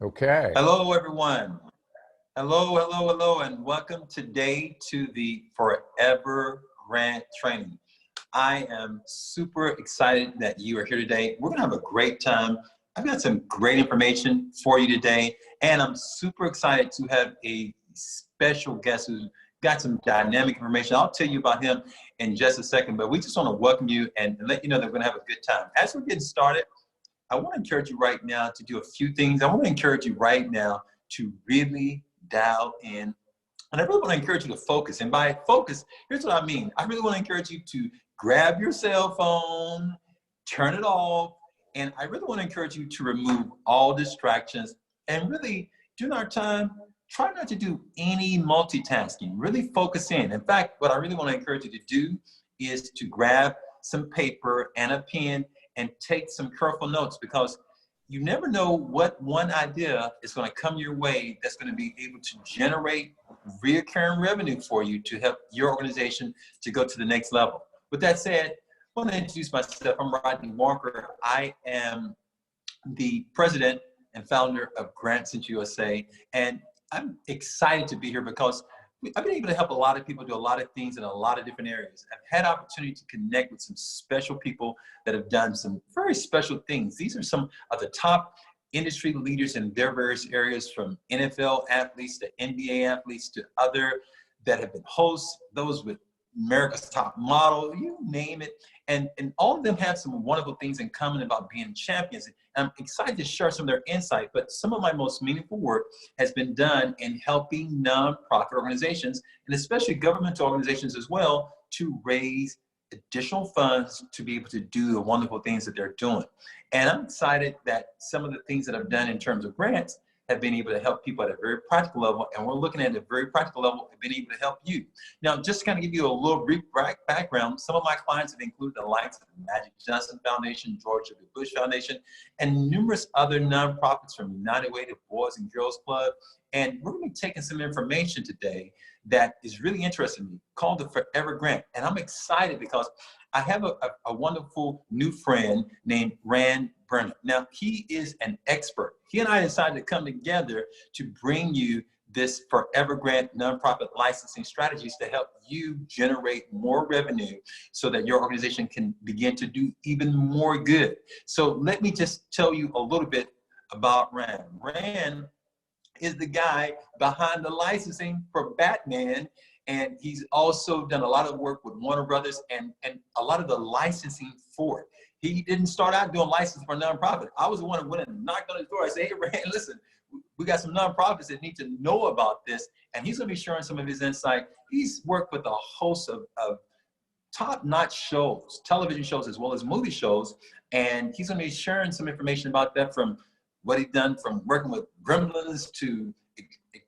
Okay. Hello, everyone. Hello, and welcome today to the Forever Grant Training. I am super excited that you are here today. We're gonna have a great time. I've got some great information for you today, and I'm super excited to have a special guest who's got some dynamic information. I'll tell you about him in just a second, but we just wanna welcome you and let you know that we're gonna have a good time. As we're getting started, I want to encourage you right now to do a few things. I want to encourage you right now to really dial in. And I really want to encourage you to focus. And by focus, here's what I mean. I really want to encourage you to grab your cell phone, turn it off, and I really want to encourage you to remove all distractions. And really, during our time, try not to do any multitasking. Really focus in. In fact, what I really want to encourage you to do is to grab some paper and a pen and take some careful notes, because you never know what one idea is going to come your way that's going to be able to generate recurring revenue for you to help your organization to go to the next level. With that said, I want to introduce myself. I'm Rodney Walker. I am the president and founder of Grants USA, and I'm excited to be here because I've been able to help a lot of people do a lot of things in a lot of different areas. I've had opportunity to connect with some special people that have done some very special things. These are some of the top industry leaders in their various areas, from NFL athletes to NBA athletes to other that have been hosts, those with America's Top Model, you name it. And all of them have some wonderful things in common about being champions. And I'm excited to share some of their insight, but some of my most meaningful work has been done in helping nonprofit organizations, and especially governmental organizations as well, to raise additional funds to be able to do the wonderful things that they're doing. And I'm excited that some of the things that I've done in terms of grants have been able to help people at a very practical level, and we're looking at a very practical level and been able to help you. Now, just to kind of give you a little brief background, some of my clients have included the likes of the Magic Johnson Foundation, George W. Bush Foundation, and numerous other nonprofits, from United Way to Boys and Girls Club. And we're going to be taking some information today that is really interesting to me, called the Forever Grant. And I'm excited because I have a wonderful new friend named Brenner. Now, he is an expert. He and I decided to come together to bring you this Forever Grant nonprofit licensing strategies to help you generate more revenue so that your organization can begin to do even more good. So let me just tell you a little bit about Rand. Rand is the guy behind the licensing for Batman, and he's also done a lot of work with Warner Brothers and a lot of the licensing for it. He didn't start out doing licensing for a nonprofit. I was the one who went and knocked on his door. I said, hey, Rand, listen, we got some nonprofits that need to know about this, and he's gonna be sharing some of his insight. He's worked with a host of top-notch shows, television shows as well as movie shows, and he's gonna be sharing some information about that, from what he's done from working with Gremlins to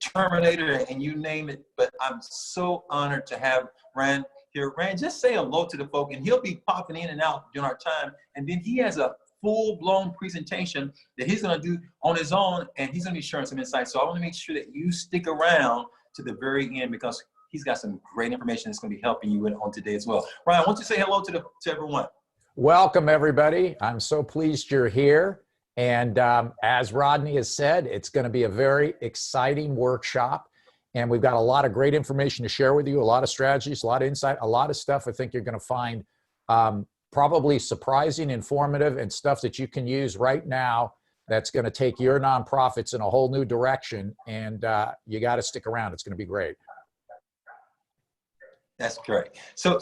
Terminator and you name it. But I'm so honored to have Rand here. Rand, just say hello to the folk, and he'll be popping in and out during our time. And then he has a full-blown presentation that he's gonna do on his own, and he's gonna be sharing some insights. So I wanna make sure that you stick around to the very end, because he's got some great information that's gonna be helping you on today as well. Ryan, why don't you say hello to everyone? Welcome, everybody. I'm so pleased you're here. And as Rodney has said, it's going to be a very exciting workshop. And we've got a lot of great information to share with you, a lot of strategies, a lot of insight, a lot of stuff I think you're going to find probably surprising, informative, and stuff that you can use right now that's going to take your nonprofits in a whole new direction. And you got to stick around. It's going to be great. That's great. So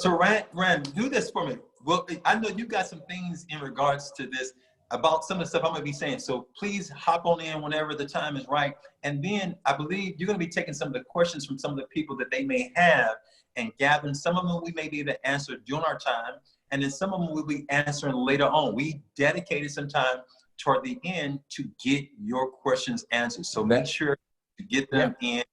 Rand, do this for me. Well, I know you got some things in regards to this about some of the stuff I'm going to be saying. So please hop on in whenever the time is right. And then I believe you're going to be taking some of the questions from some of the people that they may have and gathering. Some of them we may be able to answer during our time, and then some of them we'll be answering later on. We dedicated some time toward the end to get your questions answered. So make sure to get them in.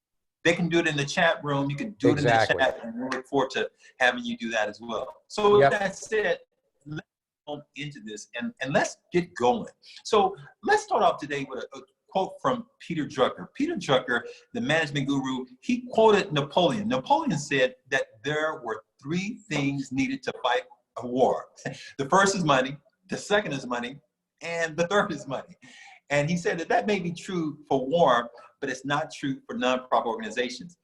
They can do it in the chat room. You can do it in the chat, and we look forward to having you do that as well. So with that said, let's go into this and let's get going. So let's start off today with a quote from Peter Drucker. Peter Drucker, the management guru, he quoted Napoleon. Napoleon said that there were 3 things needed to fight a war. The first is money, the second is money, and the third is money. And he said that may be true for WARM, but it's not true for nonprofit organizations.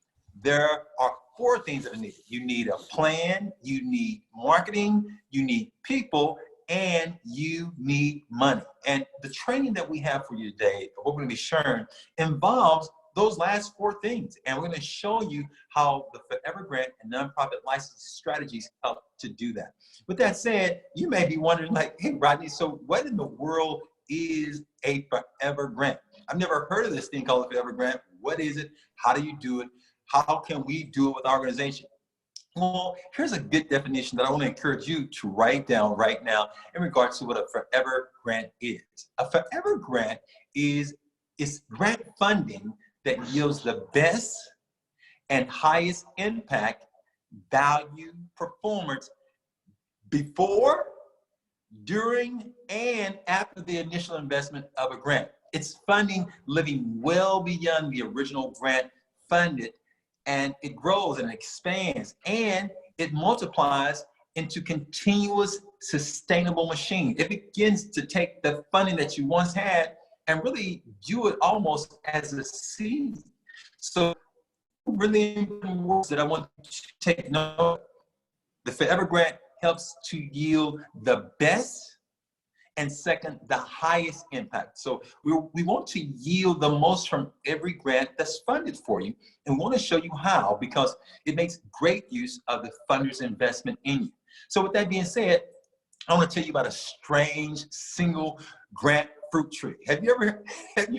There are 4 things that are needed. You need a plan, you need marketing, you need people, and you need money. And the training that we have for you today, what we're going to be sharing, involves those last 4 things. And we're going to show you how the Forever Grant and nonprofit licensing strategies help to do that. With that said, you may be wondering, like, hey, Rodney, so what in the world is a Forever Grant? I've never heard of this thing called a Forever Grant. What is it? How do you do it? How can we do it with our organization? Well, here's a good definition that I want to encourage you to write down right now in regards to what a Forever Grant is. A Forever Grant is grant funding that yields the best and highest impact, value, performance before, during, and after the initial investment of a grant. It's funding living well beyond the original grant funded, and it grows and expands and it multiplies into continuous sustainable machine. It begins to take the funding that you once had and really view it almost as a seed. So really important words that I want you to take note of. The Forever Grant helps to yield the best and second, the highest impact. So we want to yield the most from every grant that's funded for you, and we want to show you how, because it makes great use of the funder's investment in you. So with that being said, I want to tell you about a strange single grant fruit tree. Have you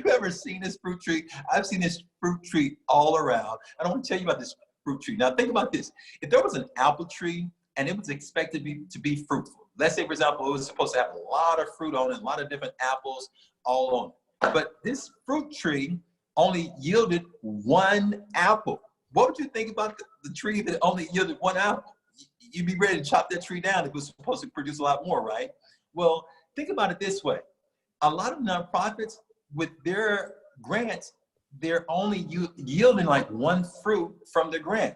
ever seen this fruit tree? I've seen this fruit tree all around. I want to tell you about this fruit tree. Now think about this. If there was an apple tree and it was expected to be fruitful, let's say, for example, it was supposed to have a lot of fruit on it, a lot of different apples all on it. But this fruit tree only yielded 1 apple. What would you think about the tree that only yielded 1 apple? You'd be ready to chop that tree down if it was supposed to produce a lot more, right? Well, think about it this way. A lot of nonprofits, with their grants, they're only yielding like 1 fruit from the grant.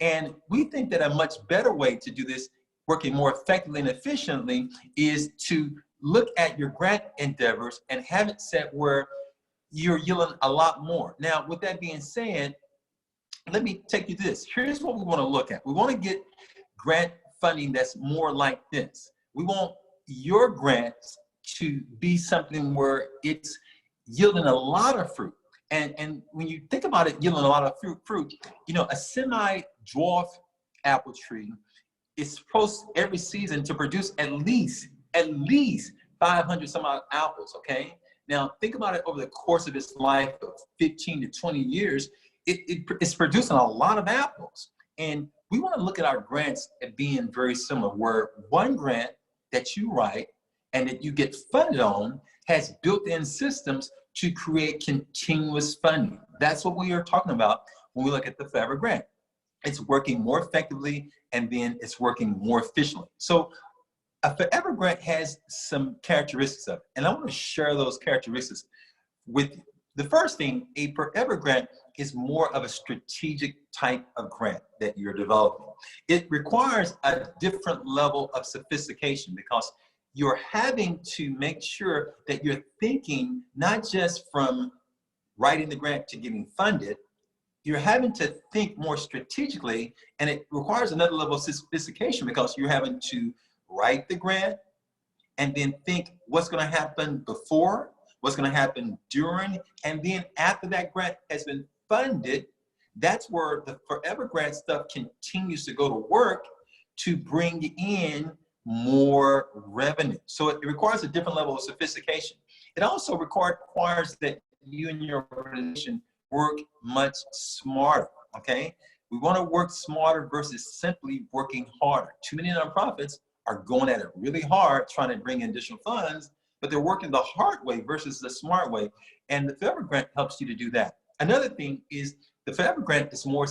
And we think that a much better way to do this, working more effectively and efficiently, is to look at your grant endeavors and have it set where you're yielding a lot more. Now, with that being said, let me take you to this. Here's what we want to look at. We want to get grant funding that's more like this. We want your grants to be something where it's yielding a lot of fruit. And when you think about it, yielding a lot of fruit, you know, a semi-dwarf apple tree is supposed every season to produce at least 500 some odd apples, okay? Now, think about it over the course of its life of 15 to 20 years, it's producing a lot of apples. And we want to look at our grants as being very similar, where 1 grant that you write and that you get funded on has built-in systems to create continuous funding. That's what we are talking about when we look at the Forever Grant. It's working more effectively, and then it's working more efficiently. So a Forever Grant has some characteristics of it, and I want to share those characteristics with you. The first thing, a Forever Grant is more of a strategic type of grant that you're developing. It requires a different level of sophistication, because you're having to make sure that you're thinking not just from writing the grant to getting funded. You're having to think more strategically, and it requires another level of sophistication, because you're having to write the grant and then think what's going to happen before, what's going to happen during, and then after that grant has been funded. That's where the Forever Grant stuff continues to go to work to bring in more revenue. So it requires a different level of sophistication. It also requires that you and your organization work much smarter, okay? We want to work smarter versus simply working harder. Too many nonprofits are going at it really hard, trying to bring in additional funds, but they're working the hard way versus the smart way. And the Forever Grant helps you to do that. Another thing is the Forever Grant is more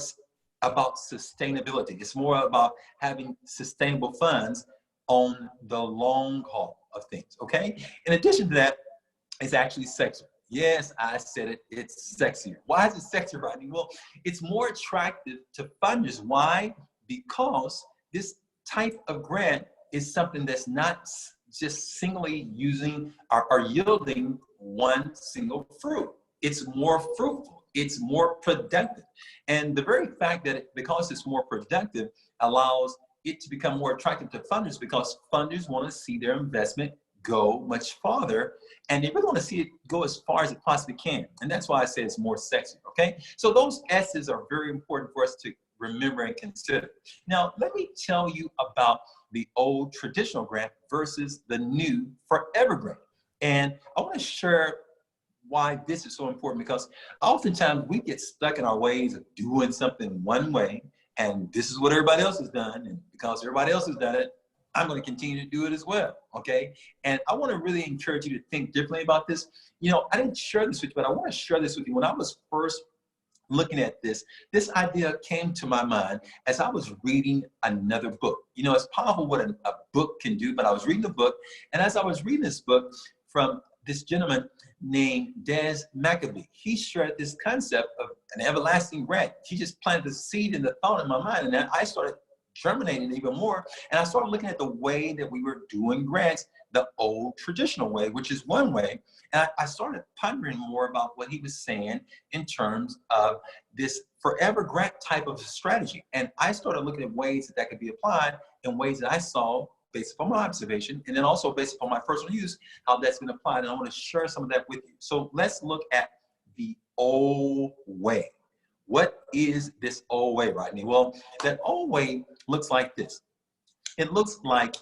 about sustainability. It's more about having sustainable funds on the long haul of things, okay? In addition to that, it's actually sexier. Yes, I said it, it's sexier. Why is it sexier, Rodney? Well, it's more attractive to funders. Why? Because this type of grant is something that's not just singly using or yielding one single fruit. It's more fruitful. It's more productive. And the very fact that because it's more productive allows it to become more attractive to funders, because funders want to see their investment go much farther, and they really want to see it go as far as it possibly can. And that's why I say it's more sexy, okay? So those S's are very important for us to remember and consider. Now, let me tell you about the old traditional grant versus the new forever grant. And I want to share why this is so important, because oftentimes we get stuck in our ways of doing something one way, and this is what everybody else has done, and because everybody else has done it, I'm going to continue to do it as well, okay? And I want to really encourage you to think differently about this. You know, I didn't share this with you, but I want to share this with you. When I was first looking at this idea came to my mind as I was reading another book. You know, it's powerful what a book can do, but I was reading the book, and as I was reading this book from this gentleman named Des Maccabee, he shared this concept of an everlasting grant. He just planted the seed in the thought in my mind, and then I started germinating even more, and I started looking at the way that we were doing grants, the old traditional way, which is one way, and I started pondering more about what he was saying in terms of this forever grant type of strategy. And I started looking at ways that could be applied in ways that I saw based upon my observation, and then also based upon my personal use, how that's been applied. And I want to share some of that with you. So let's look at the old way. What is this old way, Rodney? Well, that old way looks like this. It looks like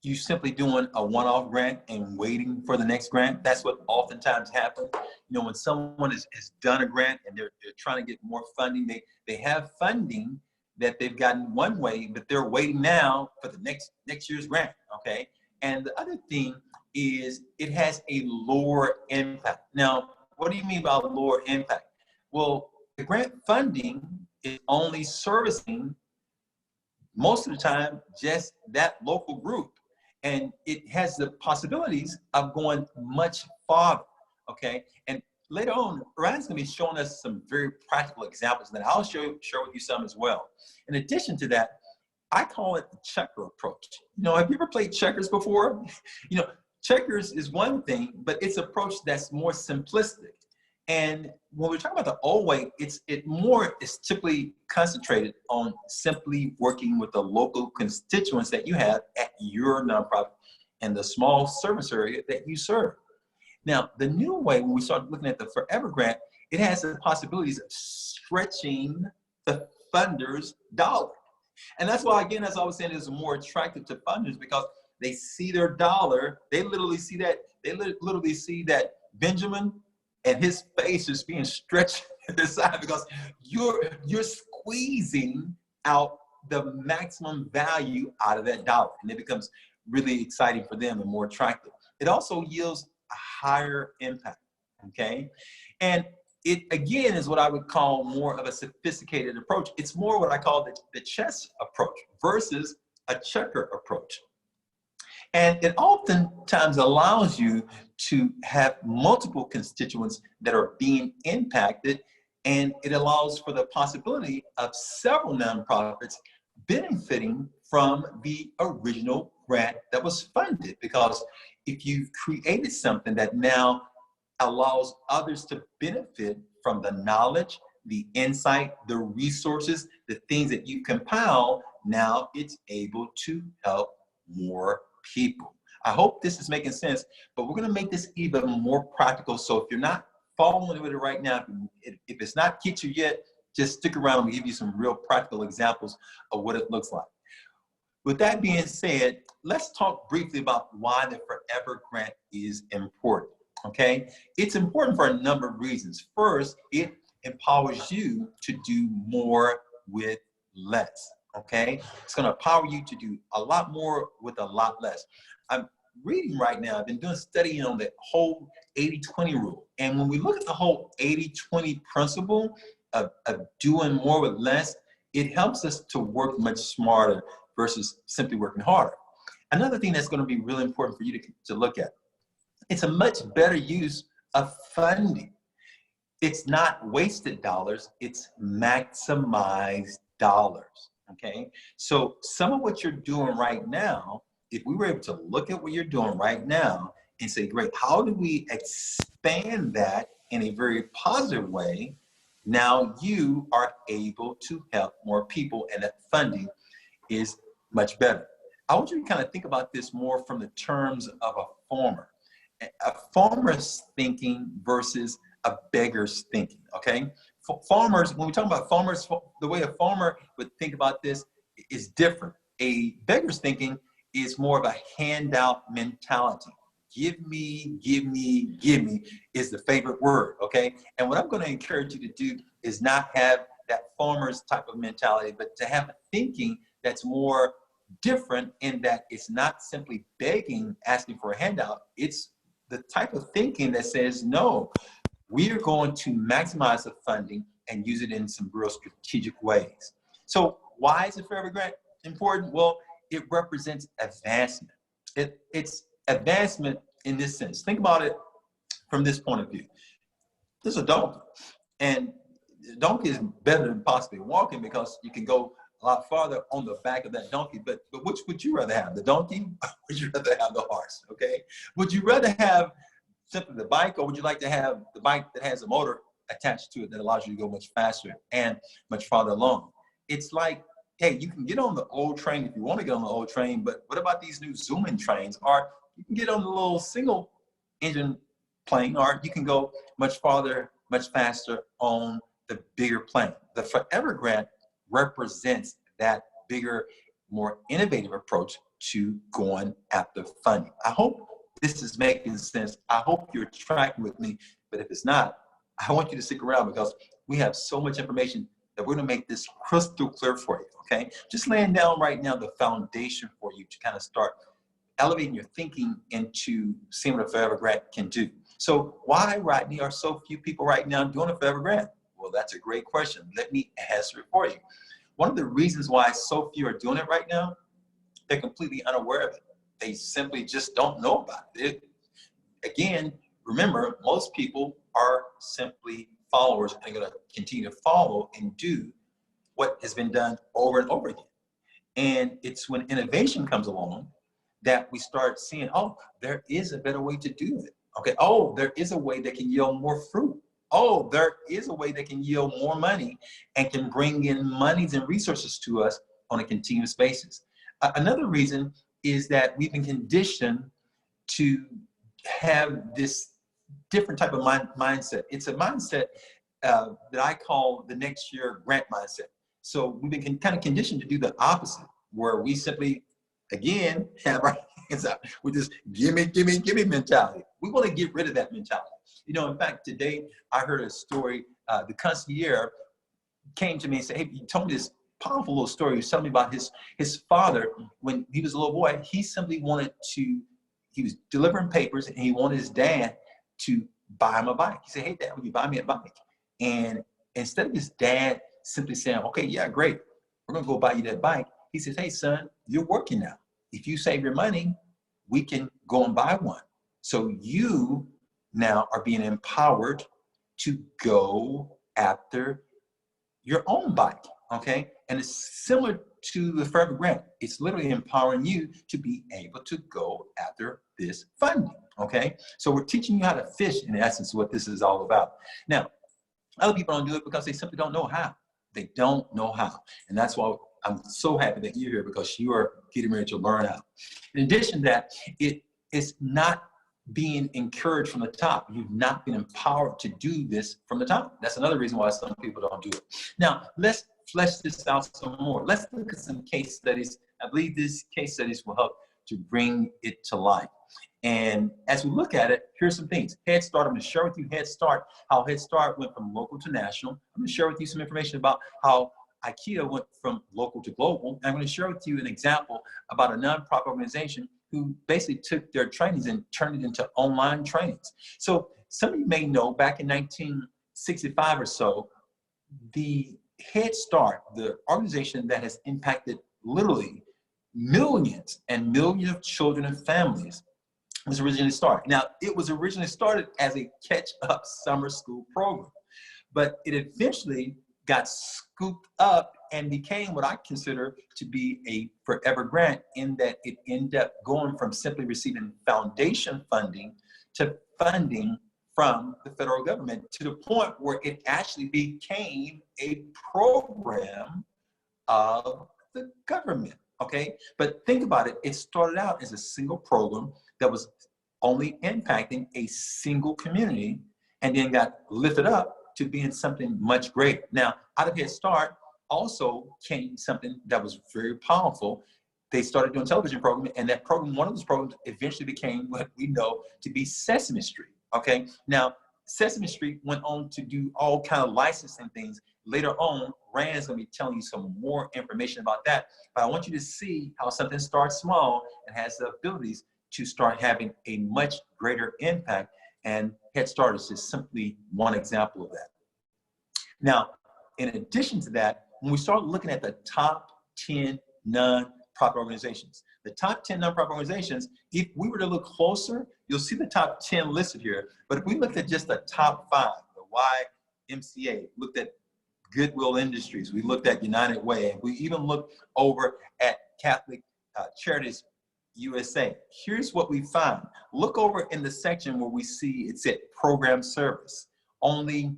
you simply doing a one-off grant and waiting for the next grant. That's what oftentimes happens. You know, when someone has done a grant and they're trying to get more funding, they have funding that they've gotten one way, but they're waiting now for the next year's grant, okay? And the other thing is it has a lower impact. Now, what do you mean by lower impact? Well, the grant funding is only servicing most of the time just that local group, and it has the possibilities of going much farther, okay? And later on, Ryan's gonna be showing us some very practical examples, and then I'll share with you some as well. In addition to that, I call it the checker approach. You know, have you ever played checkers before? You know, checkers is one thing, but it's an approach that's more simplistic. And when we're talking about the old way, it's typically concentrated on simply working with the local constituents that you have at your nonprofit and the small service area that you serve. Now, the new way, when we start looking at the Forever Grant, it has the possibilities of stretching the funders' dollar. And that's why, again, as I was saying, it's more attractive to funders because they see their dollar, they literally see that Benjamin and his face is being stretched to the side because you're squeezing out the maximum value out of that dollar, and it becomes really exciting for them and more attractive. It also yields a higher impact, okay? And it, again, is what I would call more of a sophisticated approach. It's more what I call the chess approach versus a checker approach. And it oftentimes allows you to have multiple constituents that are being impacted, and it allows for the possibility of several nonprofits benefiting from the original grant that was funded. Because if you've created something that now allows others to benefit from the knowledge, the insight, the resources, the things that you compile, now it's able to help more people. I hope this is making sense, but we're going to make this even more practical. So if you're not following with it right now, if it's not get you yet, just stick around and we'll give you some real practical examples of what it looks like. With that being said, let's talk briefly about why the Forever Grant is important, okay? It's important for a number of reasons. First, it empowers you to do more with less, okay? It's gonna empower you to do a lot more with a lot less. I'm reading right now, I've been doing studying on the whole 80-20 rule. And when we look at the whole 80-20 principle of doing more with less, it helps us to work much smarter versus simply working harder. Another thing that's gonna be really important for you to look at, it's a much better use of funding. It's not wasted dollars, it's maximized dollars, okay? So some of what you're doing right now if we were able to look at what you're doing right now and say, great, how do we expand that in a very positive way? Now you are able to help more people, and that funding is much better. I want you to kind of think about this more from the terms of a farmer. A farmer's thinking versus a beggar's thinking, okay? Farmers, when we talk about farmers, the way a farmer would think about this is different. A beggar's thinking is more of a handout mentality. Give me, give me, give me is the favorite word, okay? And what I'm going to encourage you to do is not have that farmer's type of mentality, but to have a thinking that's more different, in that it's not simply begging, asking for a handout. It's the type of thinking that says, no, we are going to maximize the funding and use it in some real strategic ways. So why is a Forever Grant important? Well, it represents advancement. It's advancement in this sense. Think about it from this point of view. There's a donkey, and the donkey is better than possibly walking because you can go a lot farther on the back of that donkey. But which would you rather have, the donkey, or would you rather have the horse? Okay, would you rather have simply the bike, or would you like to have the bike that has a motor attached to it that allows you to go much faster and much farther along? It's like, hey, you can get on the old train if you want to get on the old train, but what about these new zooming trains? Or you can get on the little single engine plane, or you can go much farther, much faster on the bigger plane. The Forever Grant represents that bigger, more innovative approach to going after funding. I hope this is making sense. I hope you're tracking with me, but if it's not, I want you to stick around because we have so much information that we're gonna make this crystal clear for you, okay? Just laying down right now the foundation for you to kind of start elevating your thinking into seeing what a Forever Grant can do. So why, Rodney, are so few people right now doing a Forever Grant? Well, that's a great question. Let me answer it for you. One of the reasons why so few are doing it right now, they're completely unaware of it. They simply just don't know about it. Again, remember, most people are simply followers and going to continue to follow and do what has been done over and over again. And it's when innovation comes along that we start seeing, oh, there is a better way to do it. Okay, oh, there is a way that can yield more fruit. Oh, there is a way that can yield more money and can bring in monies and resources to us on a continuous basis. Another reason is that we've been conditioned to have this different type of mindset. It's a mindset that I call the next year grant mindset. So we've been kind of conditioned to do the opposite, where we simply, again, have our hands out with this gimme, gimme, gimme mentality. We want to get rid of that mentality. You know, in fact, today I heard a story. The concierge came to me and said, hey, he told me this powerful little story. He was telling me about his father. When he was a little boy, he simply wanted to, he was delivering papers and he wanted his dad to buy him a bike. He said, hey, Dad, will you buy me a bike? And instead of his dad simply saying, okay, yeah, great, we're going to go buy you that bike, he says, hey, son, you're working now. If you save your money, we can go and buy one. So you now are being empowered to go after your own bike, okay? And it's similar to the Forever Grant. It's literally empowering you to be able to go after this funding, okay? So we're teaching you how to fish, in essence, what this is all about. Now, other people don't do it because they simply don't know how. They don't know how. And that's why I'm so happy that you're here, because you are getting ready to learn how. In addition to that, it is not being encouraged from the top. You've not been empowered to do this from the top. That's another reason why some people don't do it. Now, let's flesh this out some more. Let's look at some case studies. I believe these case studies will help to bring it to life. And as we look at it, here's some things. Head Start, I'm going to share with you Head Start, how Head Start went from local to national. I'm going to share with you some information about how IKEA went from local to global. And I'm going to share with you an example about a nonprofit organization who basically took their trainings and turned it into online trainings. So some of you may know back in 1965 or so, the Head Start, the organization that has impacted literally millions and millions of children and families, was originally started. Now, it was originally started as a catch-up summer school program, but it eventually got scooped up and became what I consider to be a forever grant, in that it ended up going from simply receiving foundation funding to funding from the federal government, to the point where it actually became a program of the government, okay? But think about it, it started out as a single program that was only impacting a single community, and then got lifted up to being something much greater. Now, out of Head Start also came something that was very powerful. They started doing a television program, and that program, one of those programs, eventually became what we know to be Sesame Street, okay? Now, Sesame Street went on to do all kind of licensing things. Later on, Rand's gonna be telling you some more information about that, but I want you to see how something starts small and has the abilities to start having a much greater impact, and Head Start is just simply one example of that. Now, in addition to that, when we start looking at the top 10 nonprofit organizations, the top 10 nonprofit organizations, if we were to look closer, you'll see the top 10 listed here. But if we looked at just the top 5, the YMCA, looked at Goodwill Industries, we looked at United Way, and we even looked over at Catholic Charities USA. Here's what we find. Look over in the section where we see it said program service. Only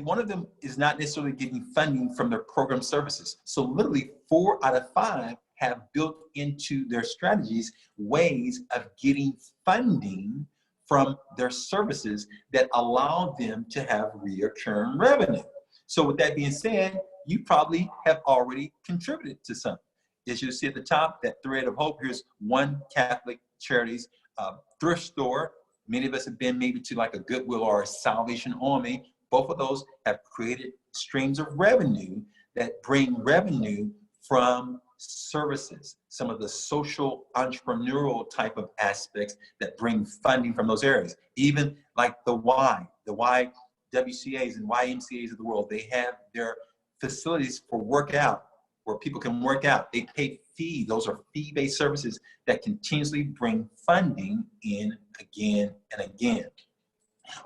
one of them is not necessarily getting funding from their program services. So literally 4 out of 5 have built into their strategies ways of getting funding from their services that allow them to have recurring revenue. So with that being said, you probably have already contributed to something. As you see at the top, that thread of hope, here's One Catholic Charities thrift store. Many of us have been maybe to like a Goodwill or a Salvation Army. Both of those have created streams of revenue that bring revenue from services, some of the social entrepreneurial type of aspects that bring funding from those areas. Even like the YWCAs and YMCAs of the world, they have their facilities for workout, where people can work out. They pay fees. Those are fee-based services that continuously bring funding in again and again.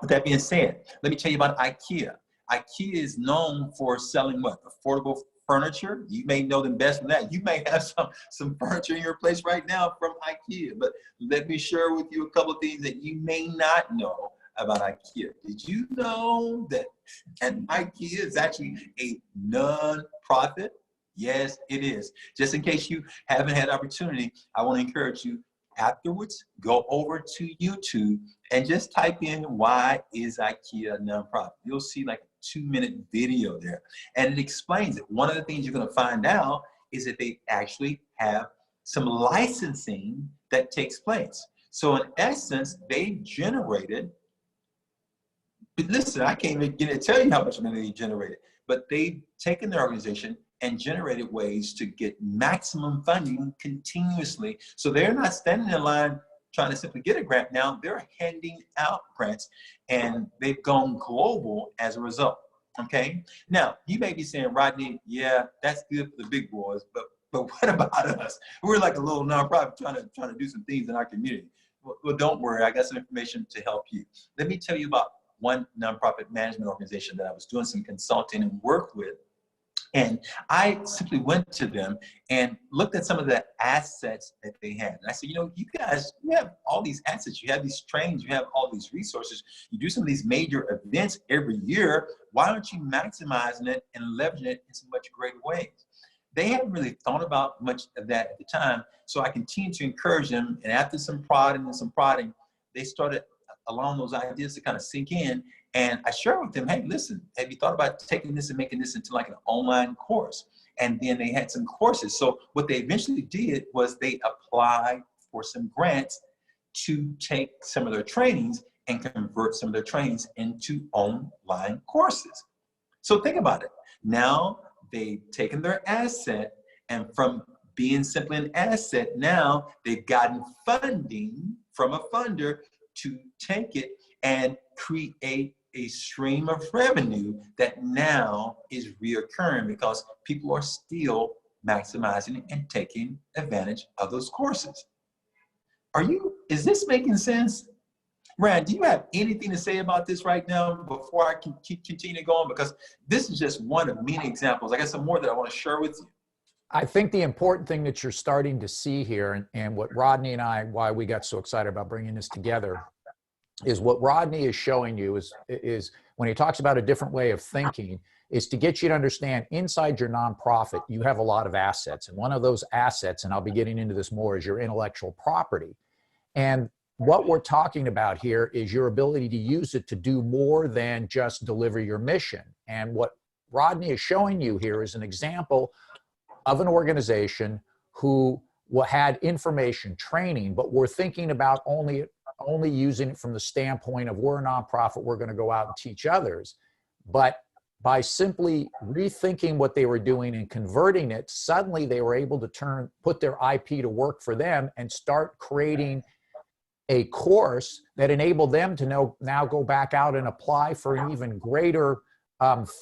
With that being said, let me tell you about IKEA. IKEA is known for selling what? Affordable furniture. You may know them best from that. You may have some furniture in your place right now from IKEA, but let me share with you a couple of things that you may not know about IKEA. Did you know that IKEA is actually a non-profit? Yes, it is. Just in case you haven't had opportunity, I want to encourage you afterwards, go over to YouTube and just type in why is IKEA a nonprofit. You'll see like a 2-minute video there, and it explains it. One of the things you're going to find out is that they actually have some licensing that takes place. So in essence, they generated, but listen, I can't even get to tell you how much money they generated, but they've taken their organization and generated ways to get maximum funding continuously. So they're not standing in line trying to simply get a grant. Now they're handing out grants, and they've gone global as a result, okay? Now, you may be saying, Rodney, yeah, that's good for the big boys, but what about us? We're like a little nonprofit trying to do some things in our community. Well, don't worry, I got some information to help you. Let me tell you about one nonprofit management organization that I was doing some consulting and work with. And I simply went to them and looked at some of the assets that they had. And I said, you know, you guys, you have all these assets, you have these trainings, you have all these resources, you do some of these major events every year. Why aren't you maximizing it and leveraging it in some much greater ways? They hadn't really thought about much of that at the time. So I continued to encourage them. And after some prodding and some prodding, they started allowing those ideas to kind of sink in. And I shared with them, hey, listen, have you thought about taking this and making this into like an online course? And then they had some courses. So what they eventually did was they applied for some grants to take some of their trainings and convert some of their trainings into online courses. So think about it. Now they've taken their asset, and from being simply an asset, now they've gotten funding from a funder to take it and create a stream of revenue that now is reoccurring because people are still maximizing and taking advantage of those courses. Is this making sense? Rand, do you have anything to say about this right now before I can continue going? Because this is just one of many examples. I got some more that I want to share with you. I think the important thing that you're starting to see here, and what Rodney and I, why we got so excited about bringing this together, is what Rodney is showing you is when he talks about a different way of thinking, is to get you to understand inside your nonprofit, you have a lot of assets. And one of those assets, and I'll be getting into this more, is your intellectual property. And what we're talking about here is your ability to use it to do more than just deliver your mission. And what Rodney is showing you here is an example of an organization who had information training, but we're thinking about only using it from the standpoint of we're a nonprofit, we're going to go out and teach others. But by simply rethinking what they were doing and converting it, suddenly they were able to put their IP to work for them and start creating a course that enabled them to now go back out and apply for an even greater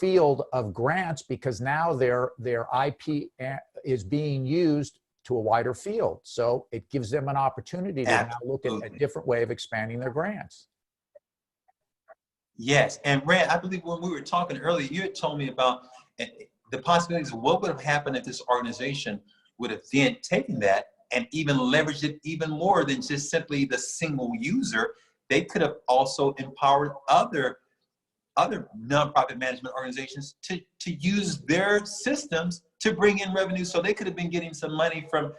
field of grants, because now their IP is being used to a wider field. So it gives them an opportunity to now look at a different way of expanding their grants. Yes, and Rand, I believe when we were talking earlier, you had told me about the possibilities of what would have happened if this organization would have then taken that and even leveraged it even more than just simply the single user. They could have also empowered other nonprofit management organizations to use their systems to bring in revenue. So they could have been getting some money from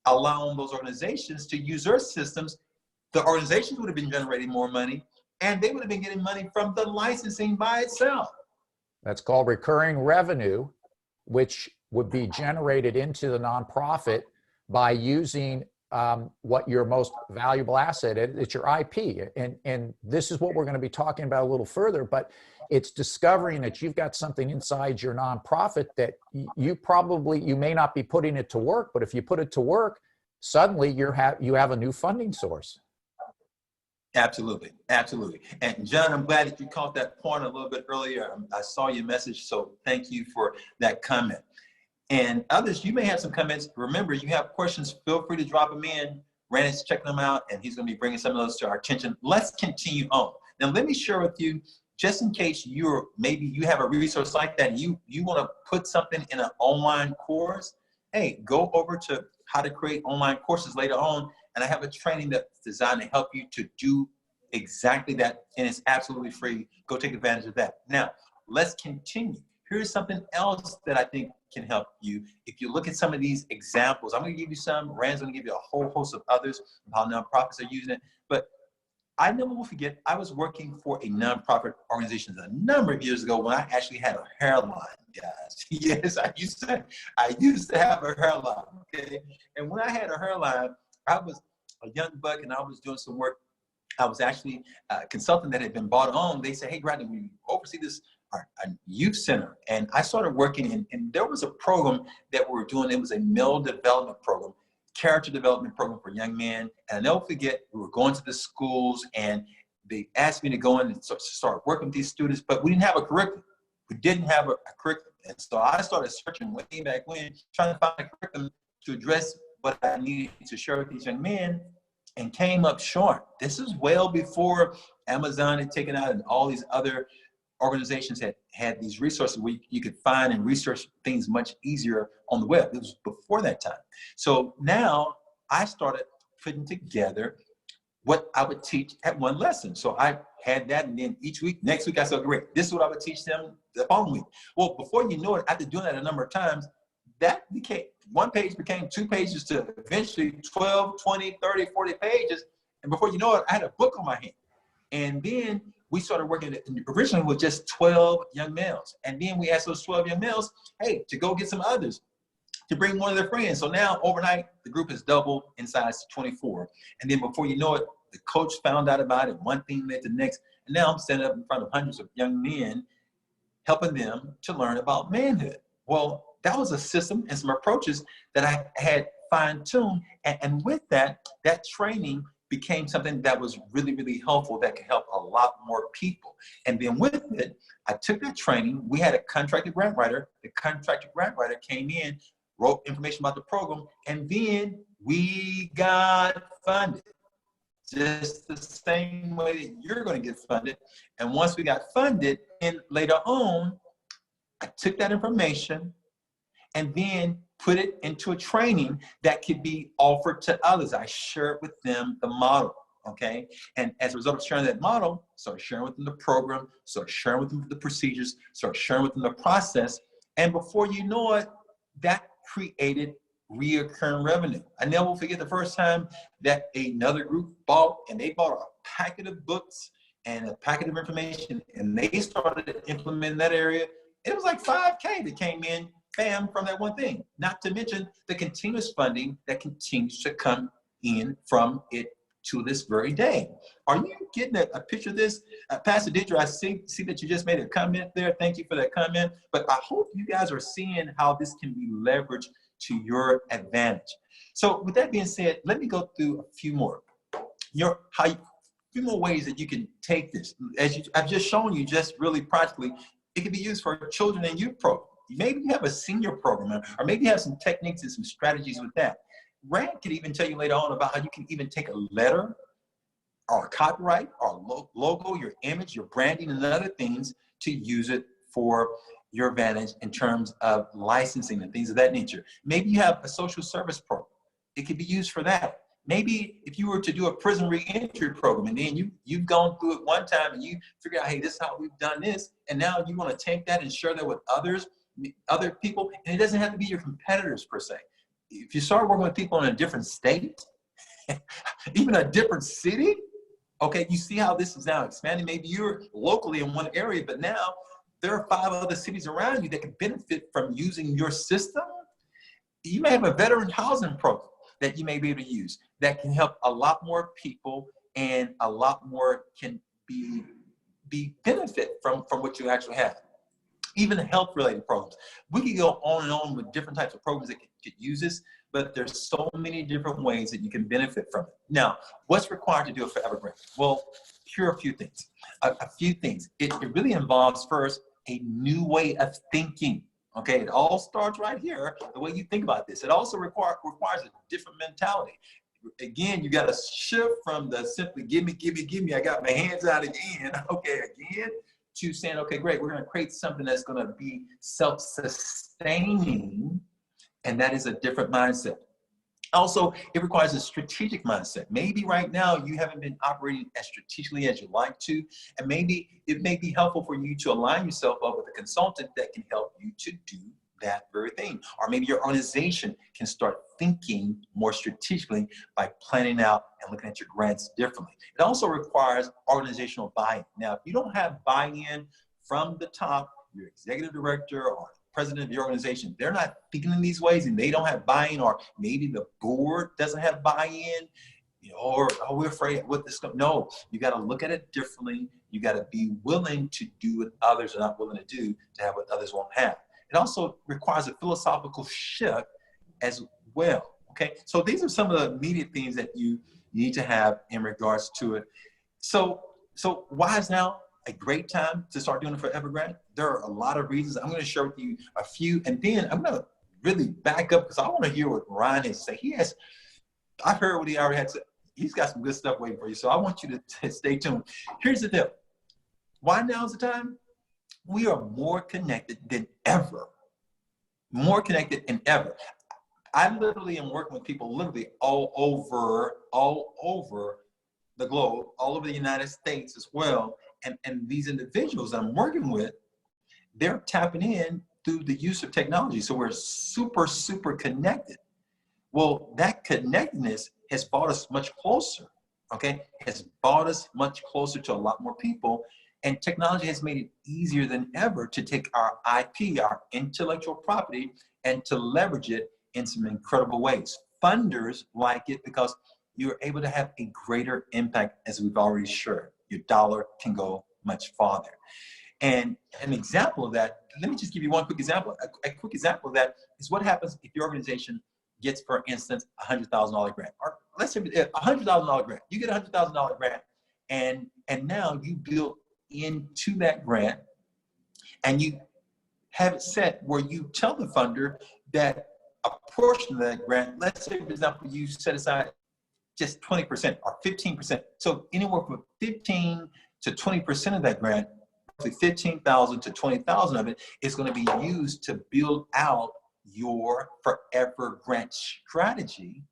allowing those organizations to use their systems. The organizations would have been generating more money, and they would have been getting money from the licensing by itself. That's called recurring revenue, which would be generated into the nonprofit by using what your most valuable asset is. It's your IP. And this is what we're going to be talking about a little further, but it's discovering that you've got something inside your nonprofit that you may not be putting it to work, but if you put it to work, suddenly you have a new funding source. Absolutely, absolutely. And John, I'm glad that you caught that point a little bit earlier. I saw your message, so thank you for that comment. And others, you may have some comments. Remember, you have questions, feel free to drop them in. Rand's checking them out, and he's going to be bringing some of those to our attention. Let's continue on. Now, let me share with you, just in case maybe you have a resource like that and you want to put something in an online course, hey, go over to how to create online courses later on, and I have a training that's designed to help you to do exactly that, and it's absolutely free. Go take advantage of that. Now, let's continue. Here's something else that I think can help you. If you look at some of these examples, I'm going to give you some. Rand's going to give you a whole host of others, how nonprofits are using it. But I never will forget, I was working for a nonprofit organization a number of years ago when I actually had a hairline, guys. Yes, I used to have a hairline, okay? And when I had a hairline, I was a young buck and I was doing some work. I was actually a consultant that had been brought on. They said, hey, Rodney, we oversee this a youth center. And I started working and there was a program that we were doing. It was a male development program, character development program for young men. And I'll never forget, we were going to the schools and they asked me to go in and start working with these students, but we didn't have a curriculum. We didn't have a curriculum. And so I started searching way back when, trying to find a curriculum to address what I needed to share with these young men, and came up short. This is well before Amazon had taken out and all these other organizations had these resources where you could find and research things much easier on the web. It was before that time. So now I started putting together what I would teach at one lesson. So I had that, and then next week I said, great, this is what I would teach them the following week. Well, before you know it, after doing that a number of times, that became, one page became 2 pages to eventually 12, 20, 30, 40 pages. And before you know it, I had a book on my hand. And then we started working originally with just 12 young males. And then we asked those 12 young males, hey, to go get some others, to bring one of their friends. So now overnight, the group has doubled in size to 24. And then before you know it, the coach found out about it, one thing led to the next. And now I'm standing up in front of hundreds of young men, helping them to learn about manhood. Well, that was a system and some approaches that I had fine-tuned. And with that, that training became something that was really, really helpful, that could help a lot more people. And then with it, I took that training. We had a contracted grant writer. The contracted grant writer came in, wrote information about the program, and then we got funded. just the same way that you're going to get funded. And once we got funded, and later on, I took that information and then put it into a training that could be offered to others. I shared with them the model, okay? And as a result of sharing that model, started sharing with them the program, started sharing with them the procedures, started sharing with them the process. And before you know it, that created reoccurring revenue. I never will forget the first time that another group bought, and they bought a packet of books and a packet of information, and they started implementing that area. It was like $5K that came in, bam, from that one thing. Not to mention the continuous funding that continues to come in from it to this very day. Are you getting a picture of this? Pastor Deidre, I see that you just made a comment there. Thank you for that comment. But I hope you guys are seeing how this can be leveraged to your advantage. So with that being said, let me go through a few more. A few more ways that you can take this. I've just shown you, just really practically, it can be used for children and youth program. Maybe you have a senior program, or maybe you have some techniques and some strategies with that. Rand can even tell you later on about how you can even take a letter or a copyright or a logo, your image, your branding, and other things to use it for your advantage in terms of licensing and things of that nature. Maybe you have a social service program. It could be used for that. Maybe if you were to do a prison reentry program, and then you've gone through it one time and you figure out, hey, this is how we've done this, and now you want to take that and share that with other people, and it doesn't have to be your competitors per se. If you start working with people in a different state, even a different city, okay, you see how this is now expanding. Maybe you're locally in one area, but now there are 5 other cities around you that can benefit from using your system. You may have a veteran housing program that you may be able to use that can help a lot more people, and a lot more can be benefit from what you actually have. Even health-related programs. We could go on and on with different types of programs that could use this, but there's so many different ways that you can benefit from it. Now, what's required to do a Forever Grant? Well, here are a few things. It really involves, first, a new way of thinking. Okay, it all starts right here, the way you think about this. It also requires a different mentality. Again, you got to shift from the simply give me, I got my hands out again, okay, again, to saying, okay, great, we're going to create something that's going to be self-sustaining, and that is a different mindset. Also, it requires a strategic mindset. Maybe right now you haven't been operating as strategically as you'd like to, and maybe it may be helpful for you to align yourself up with a consultant that can help you to do that very thing. Or maybe your organization can start thinking more strategically by planning out and looking at your grants differently. It also requires organizational buy-in. Now, if you don't have buy-in from the top, your executive director or president of your organization, they're not thinking in these ways, and they don't have buy-in, or maybe the board doesn't have buy-in, or oh, we're afraid what this. No, you got to look at it differently. You got to be willing to do what others are not willing to do to have what others won't have. It also requires a philosophical shift as well. Okay, so these are some of the immediate things that you need to have in regards to it. So why is now a great time to start doing a Forever Grant? There are a lot of reasons. I'm going to share with you a few, and then I'm going to really back up because I want to hear what Ryan has to say. I've heard what he already had to say. He's got some good stuff waiting for you, so I want you to stay tuned. Here's the deal. Why now is the time? We are more connected than ever. More connected than ever. I literally am working with people literally all over the globe, all over the United States as well. And these individuals that I'm working with, they're tapping in through the use of technology. So we're super, super connected. Well, that connectedness has brought us much closer, okay? Has brought us much closer to a lot more people. And technology has made it easier than ever to take our IP, our intellectual property, and to leverage it in some incredible ways. Funders like it because you're able to have a greater impact, as we've already shared. Your dollar can go much farther. And an example of that, let me just give you one quick example. A quick example of that is what happens if your organization gets, for instance, a $100,000 grant. Or let's say a $100,000 grant. You get a $100,000 grant, and now you build into that grant, and you have it set where you tell the funder that a portion of that grant, let's say, for example, you set aside just 20% or 15%. So anywhere from 15 to 20% of that grant, roughly 15,000 to 20,000 of it is going to be used to build out your forever grant strategy.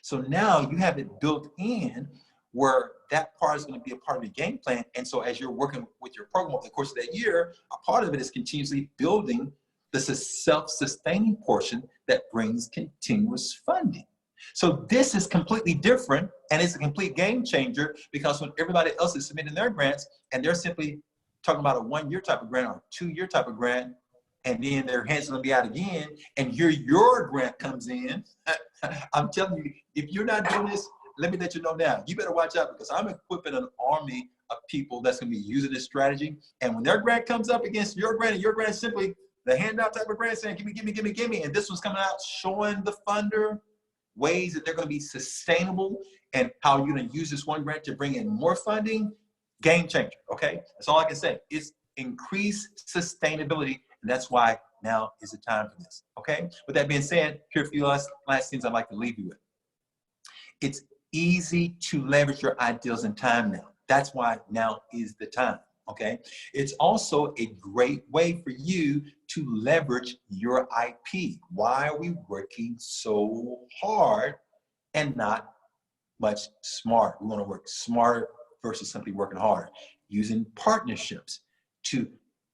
So now you have it built in where that part is going to be a part of your game plan. And so as you're working with your program over the course of that year, a part of it is continuously building the self-sustaining portion that brings continuous funding. So this is completely different, and it's a complete game changer, because when everybody else is submitting their grants and they're simply talking about a 1-year type of grant or a 2-year type of grant, and then their hands are going to be out again, and here your grant comes in. I'm telling you, if you're not doing this, let me let you know now. You better watch out, because I'm equipping an army of people that's going to be using this strategy. And when their grant comes up against your grant, and your grant is simply the handout type of grant saying, give me, give me, give me, give me, and this one's coming out showing the funder ways that they're going to be sustainable and how you're going to use this one grant to bring in more funding, game changer, okay? That's all I can say. It's increased sustainability, and that's why now is the time for this, okay? With that being said, here are a few last things I'd like to leave you with. It's easy to leverage your ideas and time now. That's why now is the time, okay? It's also a great way for you to leverage your IP. Why are we working so hard and not much smarter? We want to work smarter versus simply working harder, using partnerships to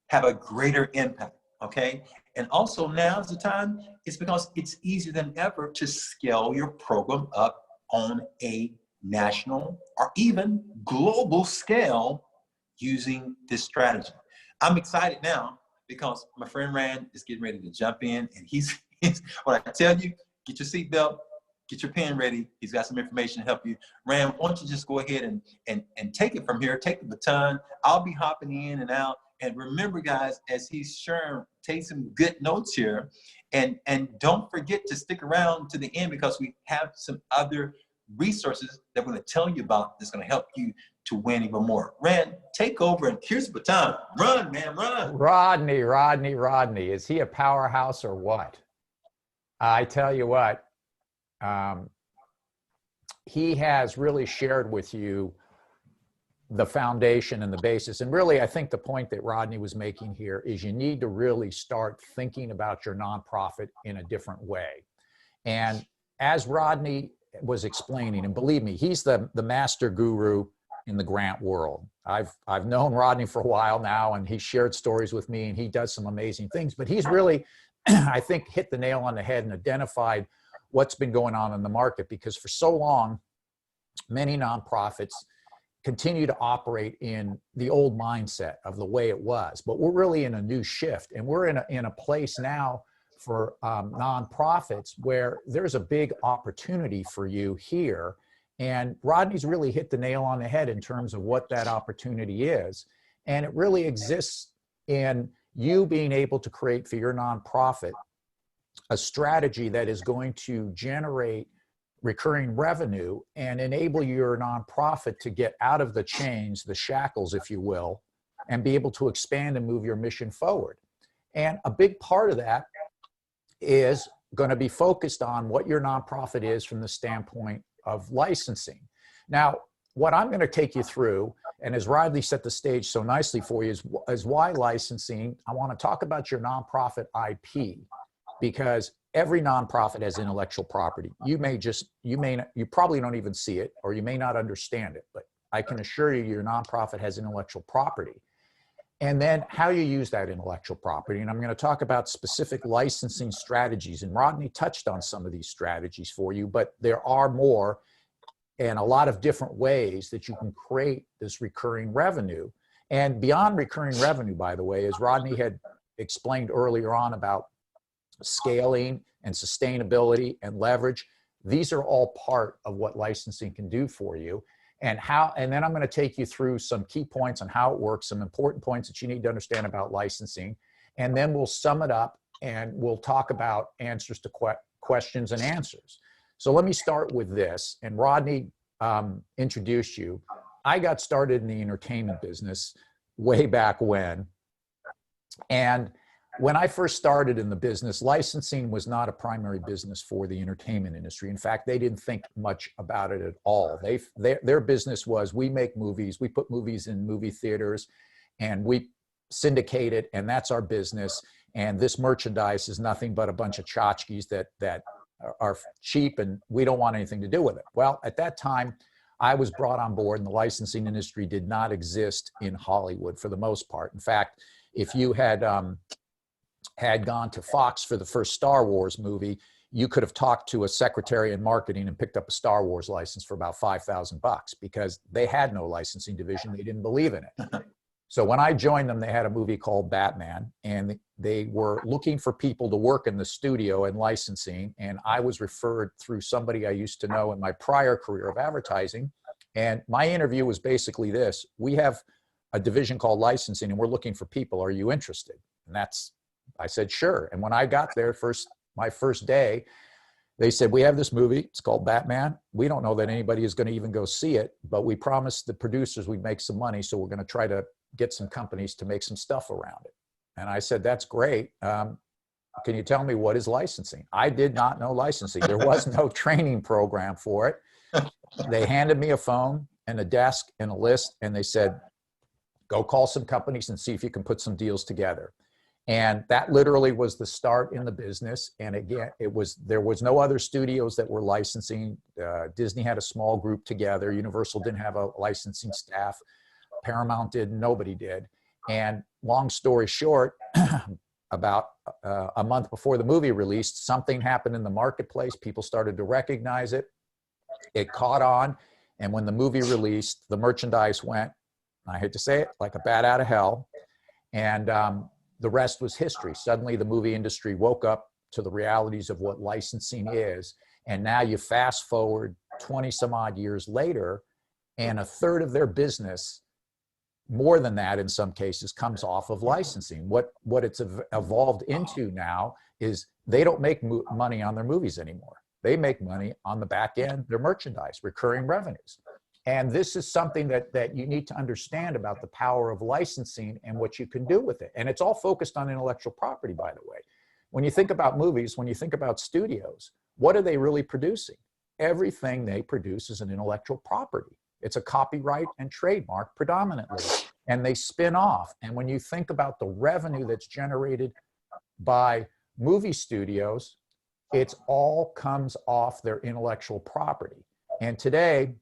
have a greater impact, okay? And also now is the time, it's because it's easier than ever to scale your program up on a national or even global scale using this strategy. I'm excited now because my friend Rand is getting ready to jump in, and he's when I tell you, get your seatbelt, get your pen ready. He's got some information to help you. Rand, why don't you just go ahead and take it from here, take the baton. I'll be hopping in and out. And remember, guys, as he's sharing, take some good notes here, and don't forget to stick around to the end, because we have some other resources that we're going to tell you about that's going to help you to win even more. Rand, take over, and here's the baton. Run, man, run. Rodney. Is he a powerhouse or what? I tell you what, he has really shared with you the foundation and the basis. And really, I think the point that Rodney was making here is you need to really start thinking about your nonprofit in a different way. And as Rodney was explaining, and believe me, he's the master guru in the grant world. I've known Rodney for a while now, and he shared stories with me, and he does some amazing things, but he's really, I think, hit the nail on the head and identified what's been going on in the market, because for so long, many nonprofits continue to operate in the old mindset of the way it was, but we're really in a new shift, and we're in a place now for nonprofits where there's a big opportunity for you here. And Rodney's really hit the nail on the head in terms of what that opportunity is. And it really exists in you being able to create for your nonprofit a strategy that is going to generate recurring revenue and enable your nonprofit to get out of the chains, the shackles, if you will, and be able to expand and move your mission forward. And a big part of that is going to be focused on what your nonprofit is from the standpoint of licensing. Now, what I'm going to take you through, and as Rodney set the stage so nicely for you, is why licensing. I want to talk about your nonprofit IP, because every nonprofit has intellectual property. You probably don't even see it, or you may not understand it, but I can assure you your nonprofit has intellectual property. And then how you use that intellectual property. And I'm going to talk about specific licensing strategies. And Rodney touched on some of these strategies for you, but there are more and a lot of different ways that you can create this recurring revenue. And beyond recurring revenue, by the way, as Rodney had explained earlier on about scaling and sustainability and leverage, these are all part of what licensing can do for you. And then I'm going to take you through some key points on how it works, some important points that you need to understand about licensing. And then we'll sum it up and we'll talk about answers to questions and answers. So let me start with this. And Rodney introduced you. I got started in the entertainment business way back when. And when I first started in the business, licensing was not a primary business for the entertainment industry. In fact, they didn't think much about it at all. Their business was, we make movies, we put movies in movie theaters, and we syndicate it, and that's our business. And this merchandise is nothing but a bunch of tchotchkes that are cheap, and we don't want anything to do with it. Well, at that time, I was brought on board, and the licensing industry did not exist in Hollywood for the most part. In fact, if you had gone to Fox for the first Star Wars movie, you could have talked to a secretary in marketing and picked up a Star Wars license for about $5,000 because they had no licensing division. They didn't believe in it. So when I joined them, they had a movie called Batman, and they were looking for people to work in the studio and licensing. And I was referred through somebody I used to know in my prior career of advertising. And my interview was basically this: we have a division called licensing, and we're looking for people. Are you interested? And I said, sure. And when I got there my first day, they said, we have this movie, it's called Batman. We don't know that anybody is going to even go see it, but we promised the producers we'd make some money, so we're going to try to get some companies to make some stuff around it. And I said, that's great. Can you tell me what is licensing? I did not know licensing. There was no training program for it. They handed me a phone and a desk and a list, and they said, go call some companies and see if you can put some deals together. And that literally was the start in the business. And again, there was no other studios that were licensing. Disney had a small group together. Universal didn't have a licensing staff. Paramount did, nobody did. And long story short, about a month before the movie released, something happened in the marketplace. People started to recognize it. It caught on. And when the movie released, the merchandise went, I hate to say it, like a bat out of hell. And the rest was history. Suddenly the movie industry woke up to the realities of what licensing is. And now you fast forward 20 some odd years later, and a third of their business, more than that in some cases, comes off of licensing. What it's evolved into now is they don't make money on their movies anymore. They make money on the back end, their merchandise, recurring revenues. And this is something that you need to understand about the power of licensing and what you can do with it. And it's all focused on intellectual property, by the way. When you think about movies, when you think about studios, what are they really producing? Everything they produce is an intellectual property. It's a copyright and trademark predominantly, and they spin off. And when you think about the revenue that's generated by movie studios, it's all comes off their intellectual property. And today,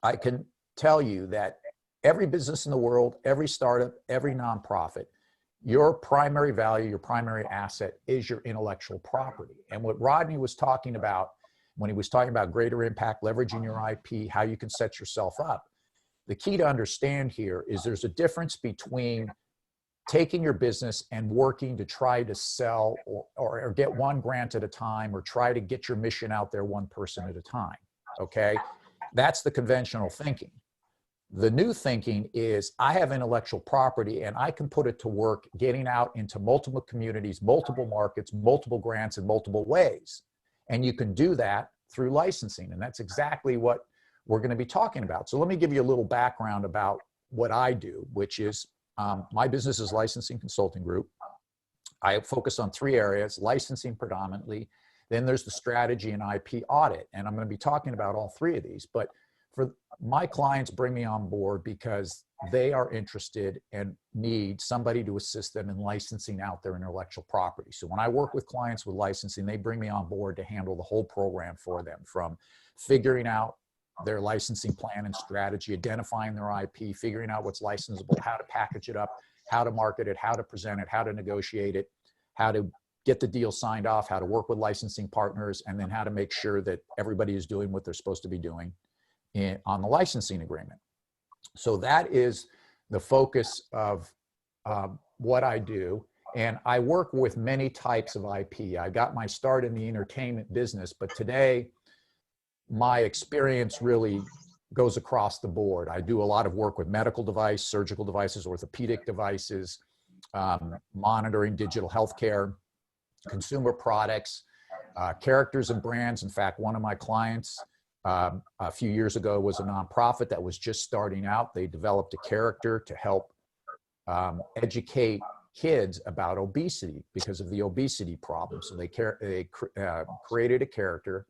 I can tell you that every business in the world, every startup, every nonprofit, your primary value, your primary asset is your intellectual property. And what Rodney was talking about when he was talking about greater impact, leveraging your IP, how you can set yourself up, the key to understand here is there's a difference between taking your business and working to try to sell or get one grant at a time, or try to get your mission out there one person at a time, okay? That's the conventional thinking. The new thinking is, I have intellectual property and I can put it to work getting out into multiple communities, multiple markets, multiple grants in multiple ways. And you can do that through licensing. And that's exactly what we're going to be talking about. So let me give you a little background about what I do, which is my business is Licensing Consulting Group. I focus on 3 areas, licensing predominantly. Then there's the strategy and IP audit. And I'm going to be talking about all 3 of these. But for my clients, bring me on board because they are interested and need somebody to assist them in licensing out their intellectual property. So when I work with clients with licensing, they bring me on board to handle the whole program for them, from figuring out their licensing plan and strategy, identifying their IP, figuring out what's licensable, how to package it up, how to market it, how to present it, how to negotiate it, how to get the deal signed off, how to work with licensing partners, and then how to make sure that everybody is doing what they're supposed to be doing on the licensing agreement. So that is the focus of what I do. And I work with many types of IP. I got my start in the entertainment business, but today my experience really goes across the board. I do a lot of work with medical device, surgical devices, orthopedic devices, monitoring digital healthcare, consumer products, characters and brands. In fact, one of my clients a few years ago was a nonprofit that was just starting out. They developed a character to help educate kids about obesity because of the obesity problem. So they created a character.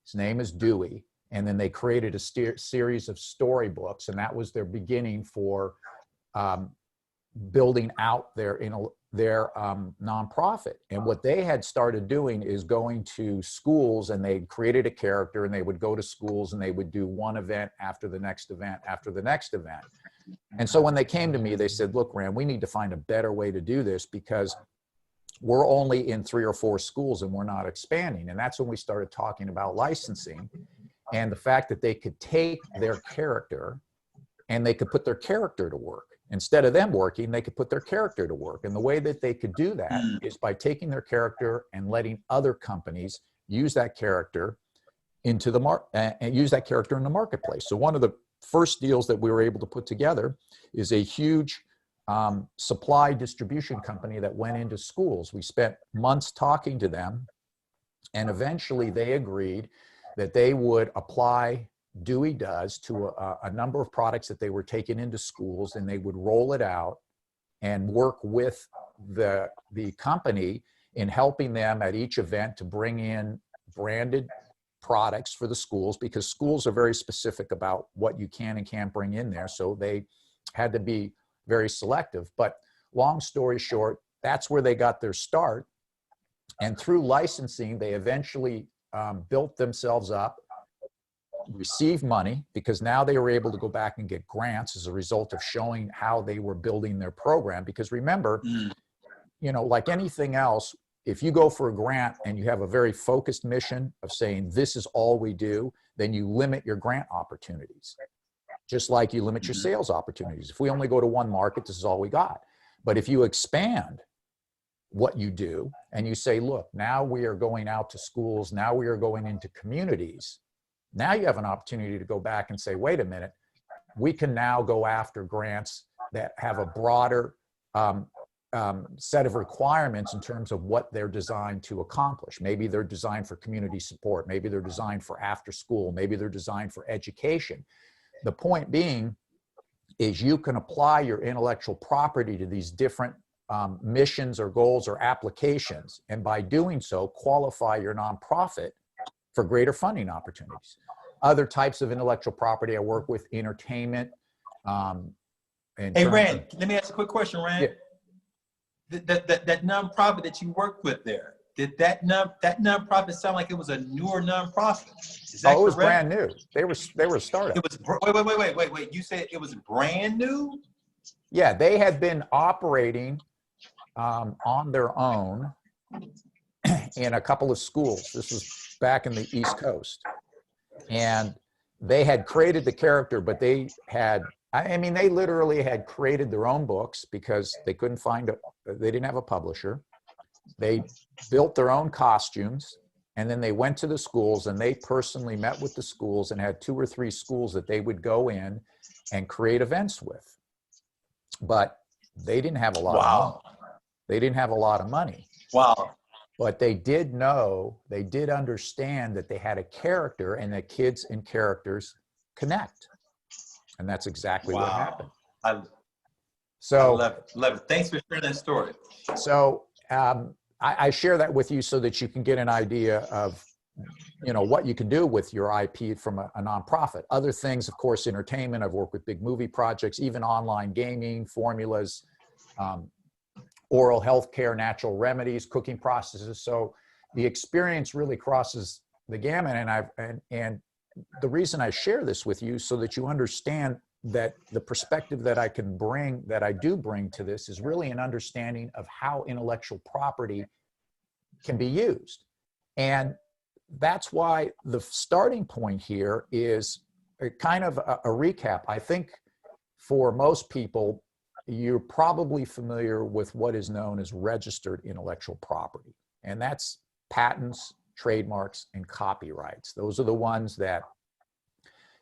His name is Dewey. And then they created a series of storybooks, and that was their beginning for building out their nonprofit. And what they had started doing is going to schools, and they created a character, and they would go to schools and they would do one event after the next event after the next event. And so when they came to me, they said, look, Rand, we need to find a better way to do this because we're only in 3 or 4 schools and we're not expanding. And that's when we started talking about licensing and the fact that they could take their character and they could put their character to work. Instead of them working, they could put their character to work. And the way that they could do that is by taking their character and letting other companies use that character into the use that character in the marketplace. So one of the first deals that we were able to put together is a huge supply distribution company that went into schools. We spent months talking to them, and eventually they agreed that they would apply Dewey Does to a number of products that they were taking into schools, and they would roll it out and work with the company in helping them at each event to bring in branded products for the schools, because schools are very specific about what you can and can't bring in there. So they had to be very selective. But long story short, that's where they got their start. And through licensing, they eventually built themselves up, received money, because now they were able to go back and get grants as a result of showing how they were building their program. Because remember, you know, like anything else, if you go for a grant and you have a very focused mission of saying, this is all we do, then you limit your grant opportunities, just like you limit your sales opportunities. If we only go to one market, this is all we got. But if you expand what you do and you say, look, now we are going out to schools, now we are going into communities, now you have an opportunity to go back and say, wait a minute, we can now go after grants that have a broader set of requirements in terms of what they're designed to accomplish. Maybe they're designed for community support. Maybe they're designed for after school. Maybe they're designed for education. The point being is you can apply your intellectual property to these different missions or goals or applications. And by doing so, qualify your nonprofit for greater funding opportunities. Other types of intellectual property I work with, entertainment. Hey, Rand, let me ask a quick question, Rand. Yeah. That nonprofit that you work with there, did that nonprofit sound like it was a newer nonprofit? Is that it was correct? Brand new. They were a startup. It was wait. You said it was brand new? Yeah, they had been operating on their own in a couple of schools. This was back in the East Coast. And they had created the character, but they had, I mean, they literally had created their own books because they couldn't find, they didn't have a publisher. They built their own costumes, and then they went to the schools and they personally met with the schools and had 2 or 3 schools that they would go in and create events with. But they didn't have a lot of money. They didn't have a lot of money. Wow. But they did know, they did understand that they had a character and that kids and characters connect. And that's exactly what happened. I love it. Love it. Thanks for sharing that story. So I share that with you so that you can get an idea of, you know, what you can do with your IP from a nonprofit. Other things, of course, entertainment. I've worked with big movie projects, even online gaming, formulas, oral health care, natural remedies, cooking processes. So the experience really crosses the gamut. And the reason I share this with you so that you understand that the perspective that I can bring, that I do bring to this, is really an understanding of how intellectual property can be used. And that's why the starting point here is a kind of a recap. I think for most people, you're probably familiar with what is known as registered intellectual property. And that's patents, trademarks, and copyrights. Those are the ones that,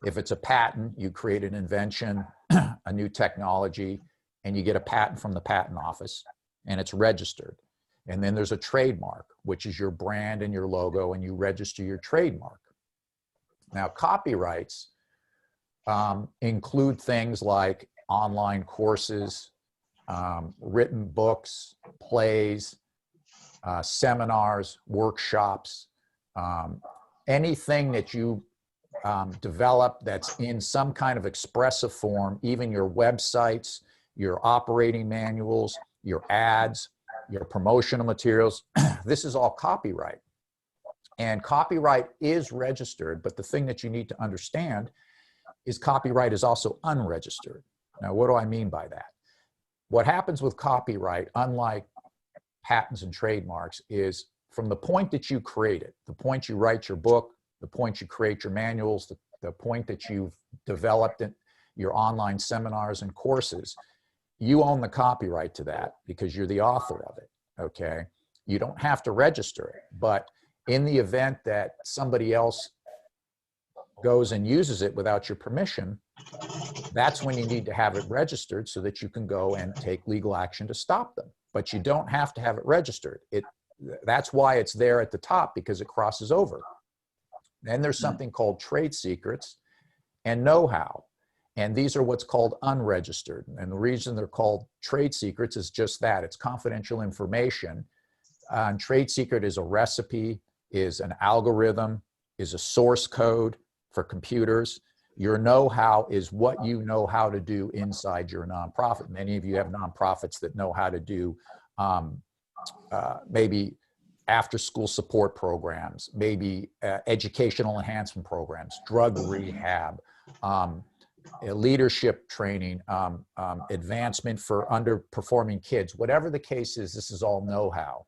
if it's a patent, you create an invention, a new technology, and you get a patent from the patent office, and it's registered. And then there's a trademark, which is your brand and your logo, and you register your trademark. Now, copyrights include things like online courses, written books, plays, seminars, workshops, anything that you develop that's in some kind of expressive form, even your websites, your operating manuals, your ads, your promotional materials, this is all copyright. And copyright is registered, but the thing that you need to understand is copyright is also unregistered. Now, what do I mean by that? What happens with copyright, unlike patents and trademarks, is from the point that you create it, the point you write your book, the point you create your manuals, the point that you've developed it, your online seminars and courses, you own the copyright to that because you're the author of it, okay? You don't have to register it, but in the event that somebody else goes and uses it without your permission, that's when you need to have it registered so that you can go and take legal action to stop them. But you don't have to have it registered. That's why it's there at the top, because it crosses over. Then there's something called trade secrets and know-how. And these are what's called unregistered. And the reason they're called trade secrets is just that. It's confidential information. Trade secret is a recipe, is an algorithm, is a source code for computers. Your know-how is what you know how to do inside your nonprofit. Many of you have nonprofits that know how to do maybe after-school support programs, maybe educational enhancement programs, drug rehab, leadership training, advancement for underperforming kids. Whatever the case is, this is all know-how.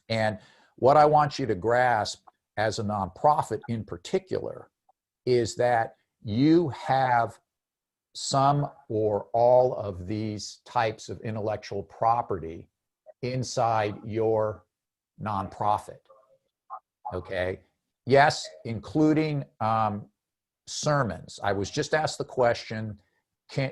And what I want you to grasp as a nonprofit in particular is that you have some or all of these types of intellectual property inside your nonprofit, okay? Yes, including sermons. I was just asked the question,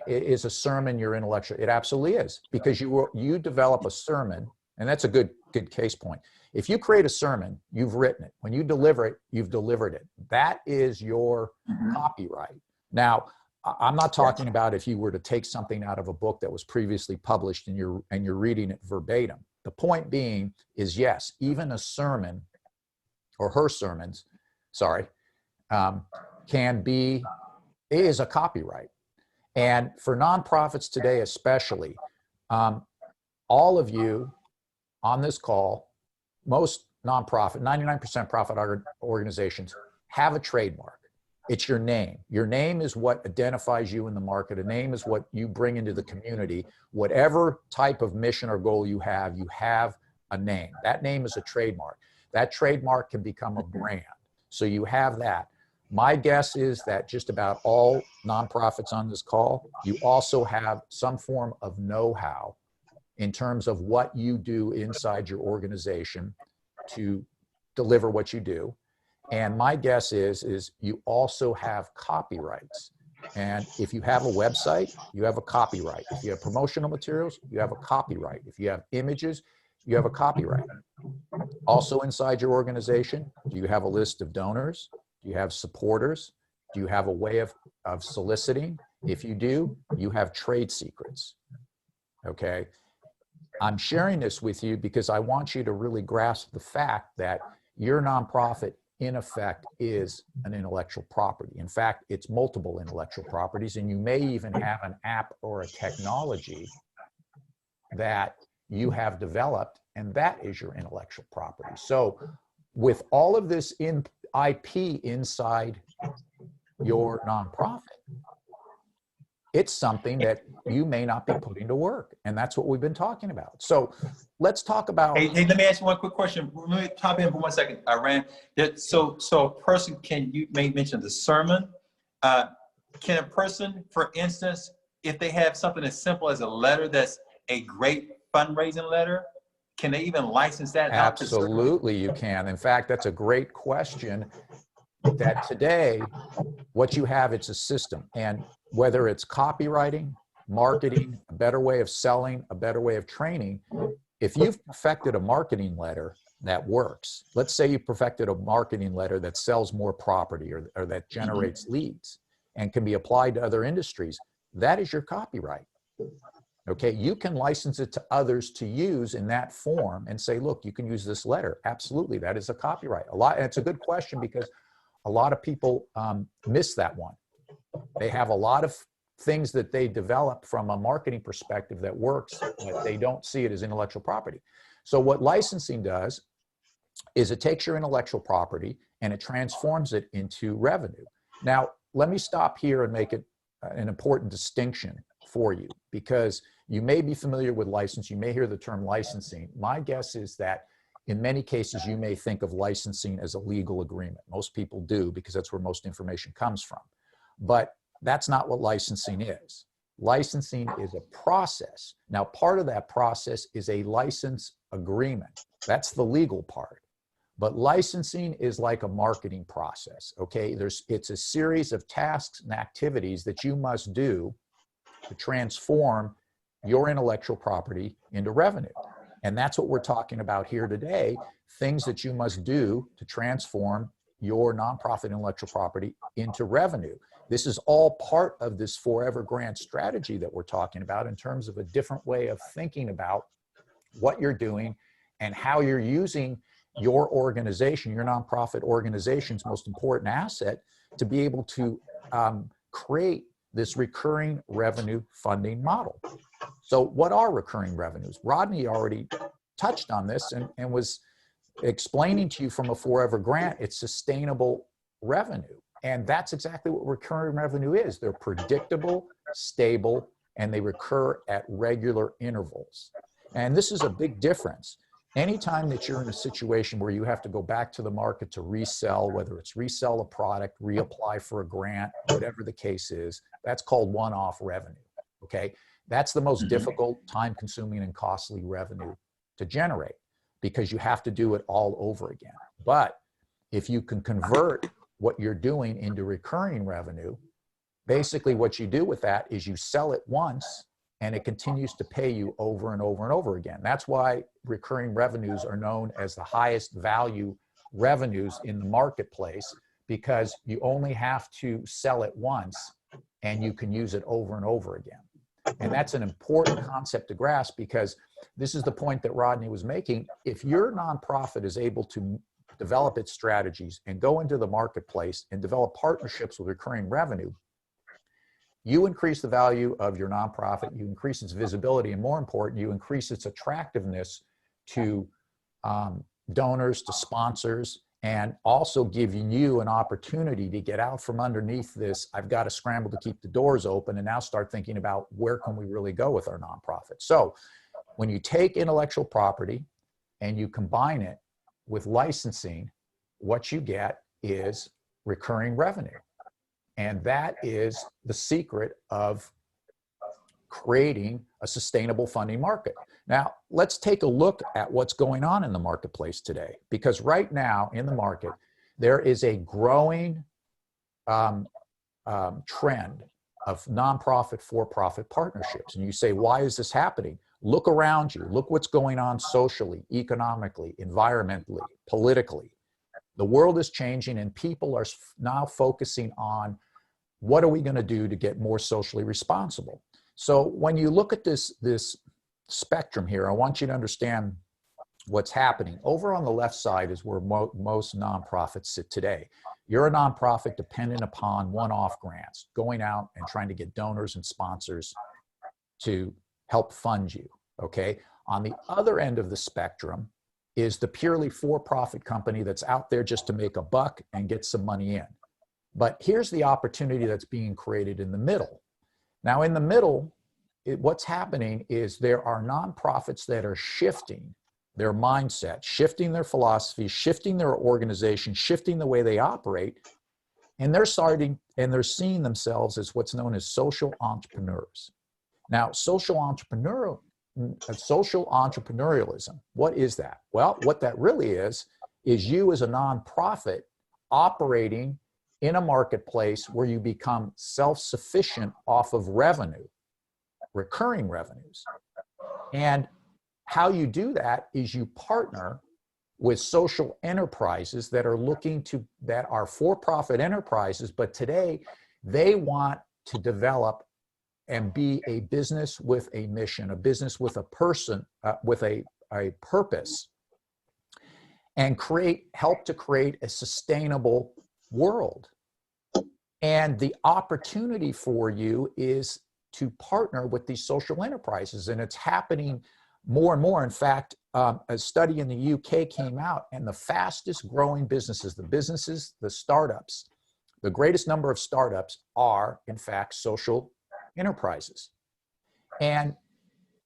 is a sermon your intellectual? It absolutely is, because you develop a sermon, and that's a good case point. If you create a sermon, you've written it. When you deliver it, you've delivered it. That is your copyright. Now, I'm not talking about if you were to take something out of a book that was previously published and you're reading it verbatim. The point being is, yes, even a sermon or her sermons, is a copyright. And for nonprofits today especially, all of you on this call, most nonprofit, 99% profit organizations have a trademark. It's your name. Your name is what identifies you in the market. A name is what you bring into the community. Whatever type of mission or goal you have a name. That name is a trademark. That trademark can become a brand. So you have that. My guess is that just about all nonprofits on this call, you also have some form of know-how in terms of what you do inside your organization to deliver what you do. And my guess is you also have copyrights. And if you have a website, you have a copyright. If you have promotional materials, you have a copyright. If you have images, you have a copyright. Also inside your organization, do you have a list of donors? Do you have supporters? Do you have a way of soliciting? If you do, you have trade secrets, okay? I'm sharing this with you because I want you to really grasp the fact that your nonprofit, in effect, is an intellectual property. In fact, it's multiple intellectual properties, and you may even have an app or a technology that you have developed, and that is your intellectual property. So with all of this IP inside your nonprofit, it's something that you may not be putting to work. And that's what we've been talking about. So let's talk about. Hey, let me ask you one quick question. Let me top in for 1 second, Rand. So a person you may mention the sermon. Can a person, for instance, if they have something as simple as a letter that's a great fundraising letter, can they even license that? Absolutely, you can. In fact, that's a great question. That today, what you have, it's a system. And whether it's copywriting, marketing, a better way of selling, a better way of training, if you've perfected a marketing letter that works, let's say you perfected a marketing letter that sells more property or that generates leads and can be applied to other industries, that is your copyright. Okay, you can license it to others to use in that form and say, look, you can use this letter. Absolutely, that is a copyright. And it's a good question because a lot of people miss that one. They have a lot of things that they develop from a marketing perspective that works, but they don't see it as intellectual property. So what licensing does is it takes your intellectual property and it transforms it into revenue. Now, let me stop here and make it an important distinction for you, because you may be familiar with license, you may hear the term licensing. My guess is that in many cases, you may think of licensing as a legal agreement. Most people do, because that's where most information comes from. But that's not what licensing is. Licensing is a process. Now, part of that process is a license agreement. That's the legal part. But licensing is like a marketing process, okay? It's a series of tasks and activities that you must do to transform your intellectual property into revenue. And that's what we're talking about here today, things that you must do to transform your nonprofit intellectual property into revenue. This is all part of this Forever Grant strategy that we're talking about in terms of a different way of thinking about what you're doing and how you're using your organization, your nonprofit organization's most important asset, to be able to create this recurring revenue funding model. So what are recurring revenues? Rodney already touched on this and was explaining to you from a Forever Grant, it's sustainable revenue. And that's exactly what recurring revenue is. They're predictable, stable, and they recur at regular intervals. And this is a big difference. Anytime that you're in a situation where you have to go back to the market to resell, whether it's resell a product, reapply for a grant, whatever the case is, that's called one-off revenue, okay? That's the most difficult, time-consuming, and costly revenue to generate because you have to do it all over again. But if you can convert what you're doing into recurring revenue, basically what you do with that is you sell it once and it continues to pay you over and over and over again. That's why recurring revenues are known as the highest value revenues in the marketplace, because you only have to sell it once and you can use it over and over again. And that's an important concept to grasp, because this is the point that Rodney was making. If your nonprofit is able to develop its strategies and go into the marketplace and develop partnerships with recurring revenue, you increase the value of your nonprofit, you increase its visibility, and more important, you increase its attractiveness to donors, to sponsors, and also giving you an opportunity to get out from underneath this, I've got to scramble to keep the doors open, and now start thinking about where can we really go with our nonprofit. So when you take intellectual property and you combine it with licensing, what you get is recurring revenue. And that is the secret of creating a sustainable funding market. Now, let's take a look at what's going on in the marketplace today, because right now in the market, there is a growing trend of nonprofit for-profit partnerships. And you say, why is this happening? Look around you. Look what's going on socially, economically, environmentally, politically. The world is changing, and people are now focusing on what are we going to do to get more socially responsible. So when you look at this spectrum here, I want you to understand what's happening. Over on the left side is where most nonprofits sit today. You're a nonprofit dependent upon one-off grants, going out and trying to get donors and sponsors to help fund you, okay? On the other end of the spectrum is the purely for-profit company that's out there just to make a buck and get some money in. But here's the opportunity that's being created in the middle. Now in the middle, what's happening is there are nonprofits that are shifting their mindset, shifting their philosophy, shifting their organization, shifting the way they operate, and they're seeing themselves as what's known as social entrepreneurs. Now, social entrepreneurialism, what is that? Well, what that really is you as a nonprofit operating in a marketplace where you become self-sufficient off of revenue, recurring revenues. And how you do that is you partner with social enterprises that are for-profit enterprises, but today they want to develop and be a business with a mission, a business with a person, with a purpose, and help to create a sustainable world. And the opportunity for you is to partner with these social enterprises, and it's happening more and more. In fact, a study in the UK came out, and the fastest growing businesses, the startups, the greatest number of startups are, in fact, social enterprises. And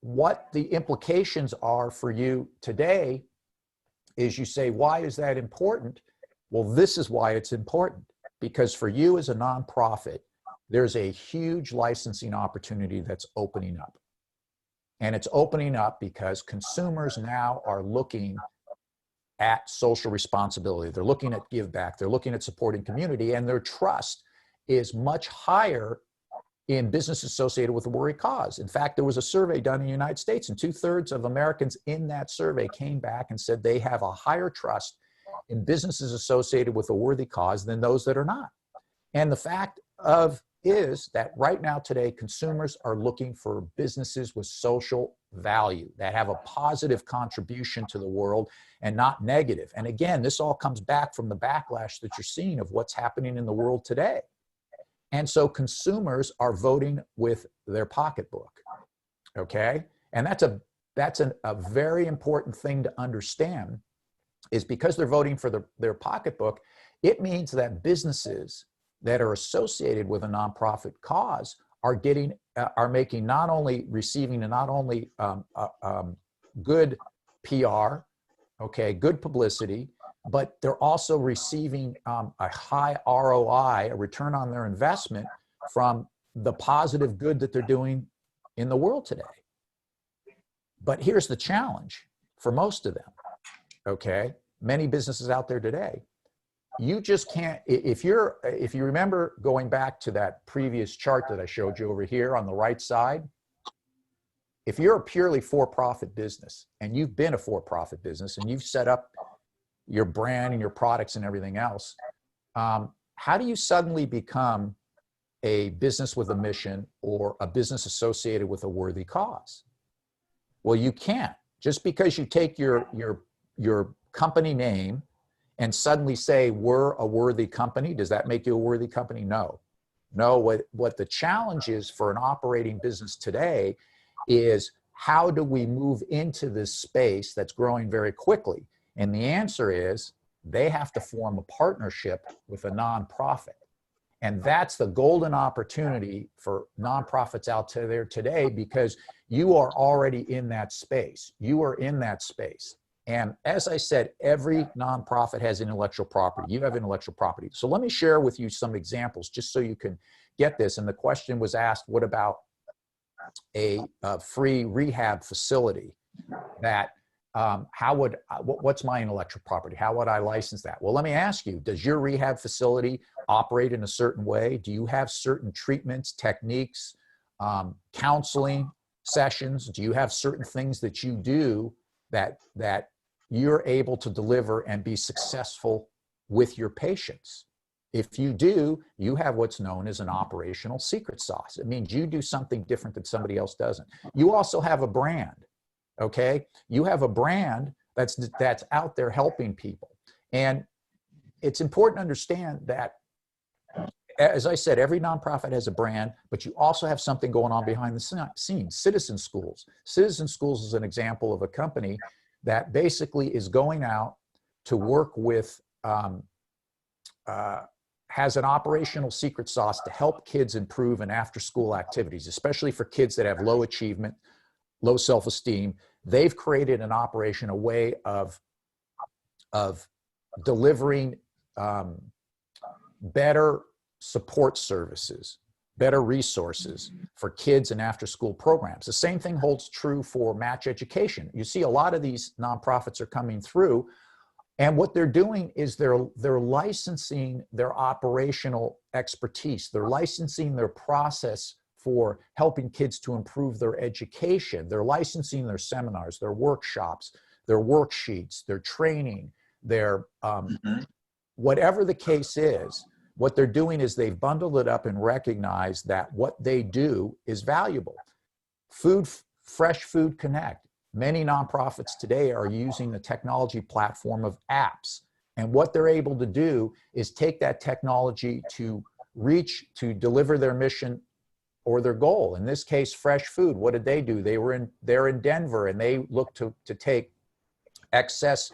what the implications are for you today is, you say, why is that important? Well, this is why it's important. Because for you as a nonprofit, there's a huge licensing opportunity that's opening up. And it's opening up because consumers now are looking at social responsibility. They're looking at give back. They're looking at supporting community, and their trust is much higher in business associated with a worthy cause. In fact, there was a survey done in the United States, and 2/3 of Americans in that survey came back and said they have a higher trust in businesses associated with a worthy cause than those that are not. And the fact is that right now today, consumers are looking for businesses with social value that have a positive contribution to the world and not negative. And again, this all comes back from the backlash that you're seeing of what's happening in the world today. And so consumers are voting with their pocketbook, okay? And that's a very important thing to understand, is because they're voting for their pocketbook, it means that businesses that are associated with a nonprofit cause are receiving not only good PR, okay, good publicity, but they're also receiving a high ROI, a return on their investment, from the positive good that they're doing in the world today. But here's the challenge for most of them, okay? Many businesses out there today, you just can't, if you remember going back to that previous chart that I showed you over here on the right side, if you're a purely for-profit business, and you've been a for-profit business, and you've set up your brand and your products and everything else, how do you suddenly become a business with a mission or a business associated with a worthy cause? Well, you can't. Just because you take your company name and suddenly say we're a worthy company, does that make you a worthy company? No. No, what the challenge is for an operating business today is, how do we move into this space that's growing very quickly? And the answer is, they have to form a partnership with a nonprofit. And that's the golden opportunity for nonprofits out there today, because you are already in that space. You are in that space. And as I said, every nonprofit has intellectual property. You have intellectual property. So let me share with you some examples just so you can get this. And the question was asked, what about a free rehab facility that, what's my intellectual property? How would I license that? Well, let me ask you, does your rehab facility operate in a certain way? Do you have certain treatments, techniques, counseling sessions? Do you have certain things that you do that you're able to deliver and be successful with your patients? If you do, you have what's known as an operational secret sauce. It means you do something different that somebody else doesn't. You also have a brand, okay? You have a brand that's out there helping people. And it's important to understand that, as I said, every nonprofit has a brand, but you also have something going on behind the scenes. Citizen Schools. Citizen Schools is an example of a company that basically is going out to work with, has an operational secret sauce to help kids improve in after-school activities, especially for kids that have low achievement, low self-esteem. They've created an operation, a way of delivering better support services, better resources for kids and after-school programs. The same thing holds true for Match Education. You see a lot of these nonprofits are coming through, and what they're doing is they're licensing their operational expertise. They're licensing their process for helping kids to improve their education. They're licensing their seminars, their workshops, their worksheets, their training, their whatever the case is. What they're doing is they've bundled it up and recognized that what they do is valuable. Fresh Food Connect. Many nonprofits today are using the technology platform of apps. And what they're able to do is take that technology to deliver their mission or their goal. In this case, Fresh Food. What did they do? They're in Denver, and they look to take excess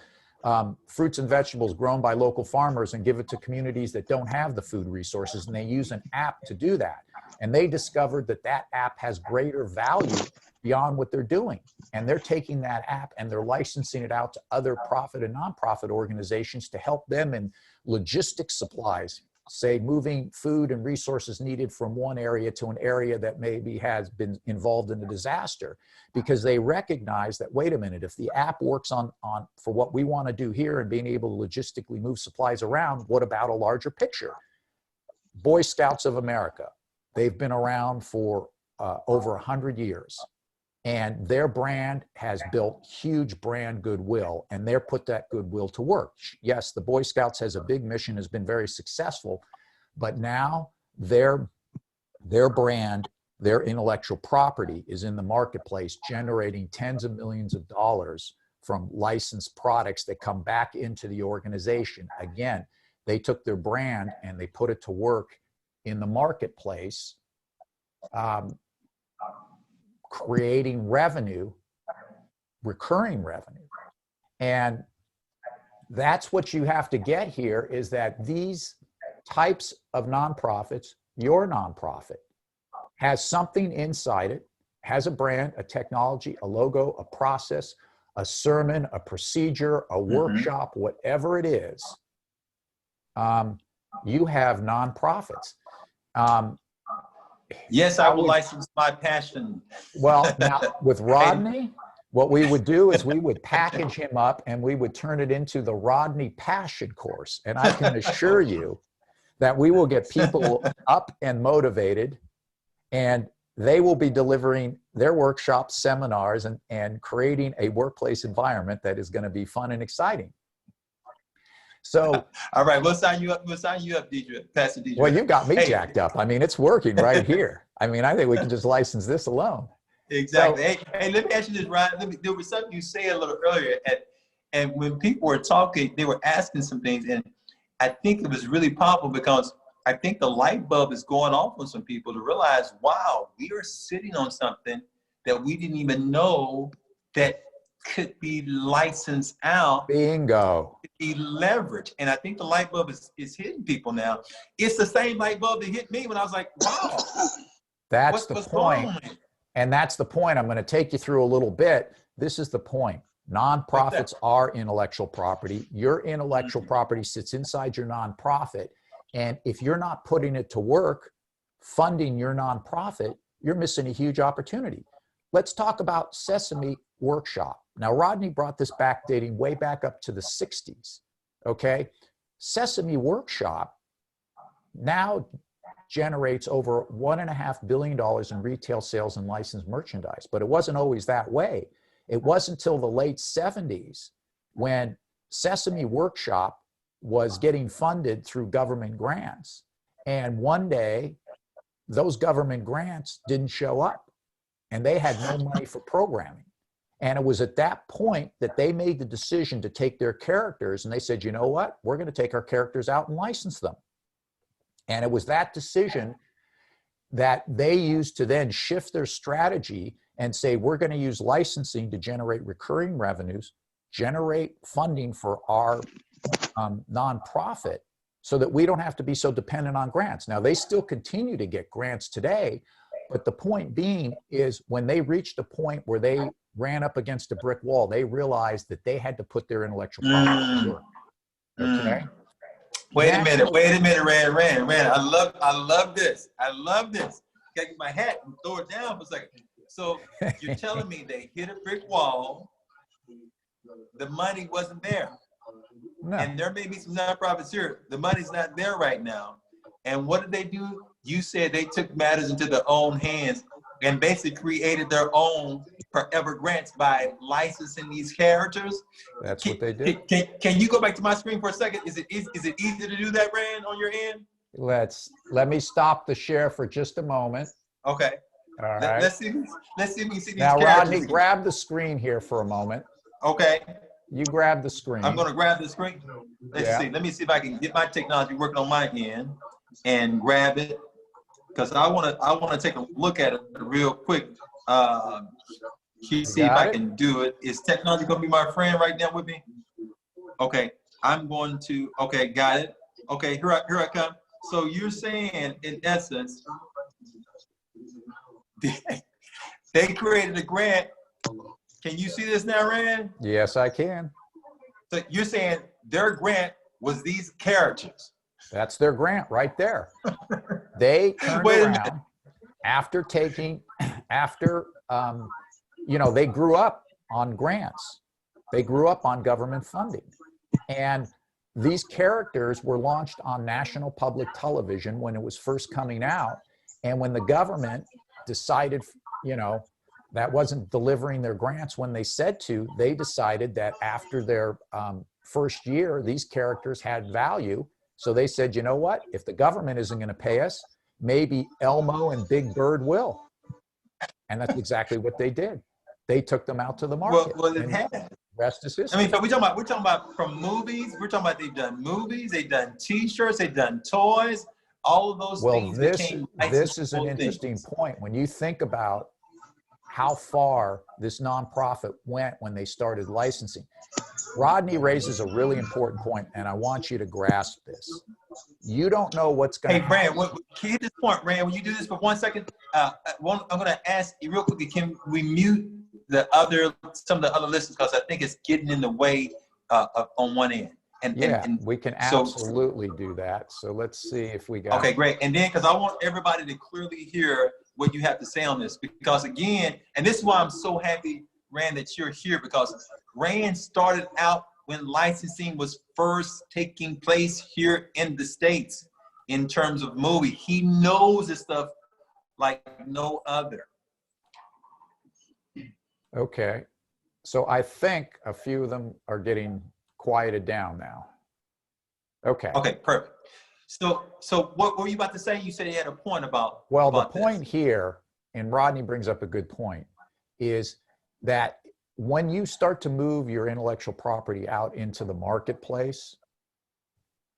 fruits and vegetables grown by local farmers and give it to communities that don't have the food resources, and they use an app to do that. And they discovered that that app has greater value beyond what they're doing. And they're taking that app and they're licensing it out to other profit and nonprofit organizations to help them in logistics supplies, say moving food and resources needed from one area to an area that maybe has been involved in a disaster, because they recognize that, wait a minute, if the app works for what we want to do here and being able to logistically move supplies around, what about a larger picture? Boy Scouts of America, they've been around for over 100 years. And their brand has built huge brand goodwill, and they're put that goodwill to work. Yes, the Boy Scouts has a big mission, has been very successful, but now their brand, their intellectual property is in the marketplace, generating tens of millions of dollars from licensed products that come back into the organization. Again, they took their brand and they put it to work in the marketplace, creating revenue, recurring revenue. And that's what you have to get here, is that these types of nonprofits, your nonprofit, has something inside it, has a brand, a technology, a logo, a process, a sermon, a procedure, a workshop, whatever it is. You have nonprofits. Yes, I will license my passion. Well, now with Rodney, what we would do is we would package him up and we would turn it into the Rodney Passion Course. And I can assure you that we will get people up and motivated, and they will be delivering their workshops, seminars, and creating a workplace environment that is going to be fun and exciting. So, all right, we'll sign you up. We'll sign you up, Deidre, Pastor Deidre. Well, you got me jacked up. I mean, it's working right here. I mean, I think we can just license this alone. Exactly. So, hey, let me ask you this, Ryan. There was something you said a little earlier, and when people were talking, they were asking some things, and I think it was really powerful, because I think the light bulb is going off on some people to realize, wow, we are sitting on something that we didn't even know that could be licensed out. Bingo. Be leveraged. And I think the light bulb is hitting people now. It's the same light bulb that hit me when I was like, wow. That's the point. And that's the point. I'm going to take you through a little bit. This is the point. Nonprofits are intellectual property. Your intellectual property sits inside your nonprofit. And if you're not putting it to work, funding your nonprofit, you're missing a huge opportunity. Let's talk about Sesame Workshop. Now, Rodney brought this back, dating way back up to the 60s, okay? Sesame Workshop now generates over $1.5 billion in retail sales and licensed merchandise, but it wasn't always that way. It wasn't until the late 70s when Sesame Workshop was getting funded through government grants. And one day, those government grants didn't show up, and they had no money for programming. And it was at that point that they made the decision to take their characters, and they said, you know what? We're going to take our characters out and license them. And it was that decision that they used to then shift their strategy and say, we're going to use licensing to generate recurring revenues, generate funding for our nonprofit, so that we don't have to be so dependent on grants. Now, they still continue to get grants today, but the point being is when they reached a point where they ran up against a brick wall, they realized that they had to put their intellectual property to work. Okay? Wait a minute, Rand. I love this. I love this. Gotta get my hat and throw it down for a second. So you're telling me they hit a brick wall, the money wasn't there. No. And there may be some nonprofits here, the money's not there right now. And what did they do? You said they took matters into their own hands and basically created their own forever grants by licensing these characters. That's what they did. Can you go back to my screen for a second? Is it easy to do that, Rand, on your end? Let me stop the share for just a moment. Okay. All right. Let's see if we can see these Now, characters. Rodney, grab the screen here for a moment. Okay. You grab the screen. I'm going to grab the screen. Let's see. Let me see if I can get my technology working on my end and grab it, because I want to take a look at it real quick. See if I can do it. Is technology going to be my friend right now with me? Okay. I'm going to. Okay, got it. Okay, here I come. So you're saying, in essence, they created a grant. Can you see this now, Rand? Yes, I can. So you're saying their grant was these characters. That's their grant right there. They turned around after you know, they grew up on grants. They grew up on government funding. And these characters were launched on national public television when it was first coming out. And when the government decided, you know, that wasn't delivering their grants when they said to, they decided that after their first year, these characters had value. So they said, you know what, if the government isn't going to pay us, maybe Elmo and Big Bird will. And that's exactly what they did. They took them out to the market. Well, it has. Rest is history. I mean, so we're talking about from movies. We're talking about they've done movies, they've done T-shirts, they've done toys. All of those things became. This is an interesting point. When you think about how far this nonprofit went when they started licensing, Rodney raises a really important point, and I want you to grasp this. You don't know what's going to happen. Hey, Rand, can you hit this point, Rand? Will you do this for 1 second? I'm going to ask you real quickly, can we mute some of the other listeners, because I think it's getting in the way on one end. And we can absolutely do that. So let's see if we got. Okay, great. And then, because I want everybody to clearly hear what you have to say on this, because again, and this is why I'm so happy, Rand, that you're here, because Rand started out when licensing was first taking place here in the States in terms of movie. He knows this stuff like no other. Okay. So I think a few of them are getting quieted down now. Okay. Okay, perfect. So what were you about to say? You said you had a point about. Well, the point here, and Rodney brings up a good point, is that when you start to move your intellectual property out into the marketplace,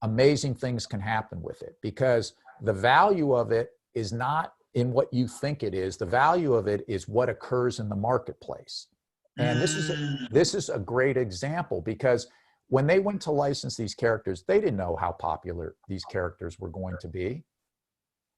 amazing things can happen with it, because the value of it is not in what you think it is. The value of it is what occurs in the marketplace. And this is a great example, because when they went to license these characters, they didn't know how popular these characters were going to be.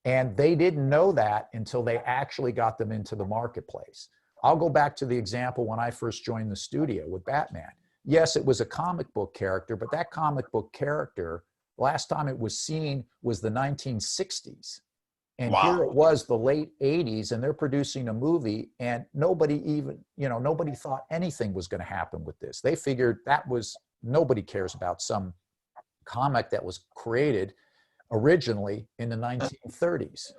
And they didn't know that until they actually got them into the marketplace. I'll go back to the example when I first joined the studio with Batman. Yes, it was a comic book character, but that comic book character, last time it was seen was the 1960s. And here it was the late 80s, and they're producing a movie, and nobody even, nobody thought anything was going to happen with this. They figured nobody cares about some comic that was created originally in the 1930s.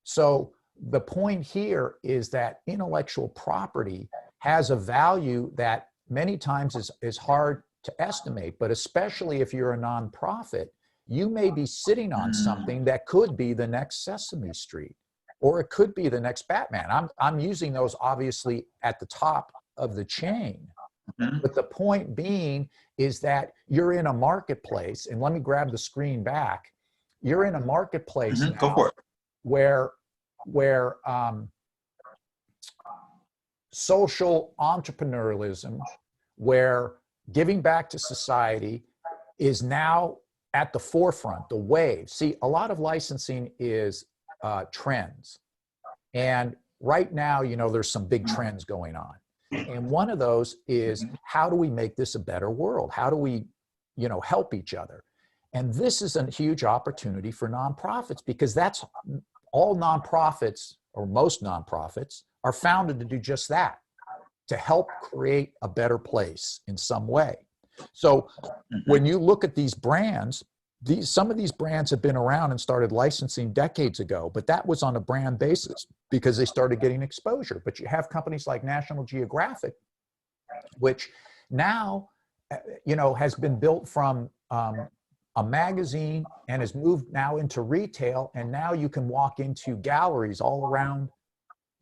So the point here is that intellectual property has a value that many times is hard to estimate, but especially if you're a nonprofit, you may be sitting on something that could be the next Sesame Street, or it could be the next Batman. I'm using those obviously at the top of the chain. But the point being is that you're in a marketplace, and let me grab the screen back. You're in a marketplace now. Go for it. where social entrepreneurialism, where giving back to society is now at the forefront, the wave. See, a lot of licensing is trends. And right now, there's some big trends going on. And one of those is, how do we make this a better world? How do we, help each other? And this is a huge opportunity for nonprofits, because that's all nonprofits, or most nonprofits, are founded to do just that, to help create a better place in some way. So when you look at these brands, some of these brands have been around and started licensing decades ago, but that was on a brand basis because they started getting exposure. But you have companies like National Geographic, which now, has been built from a a magazine and has moved now into retail. And now you can walk into galleries all around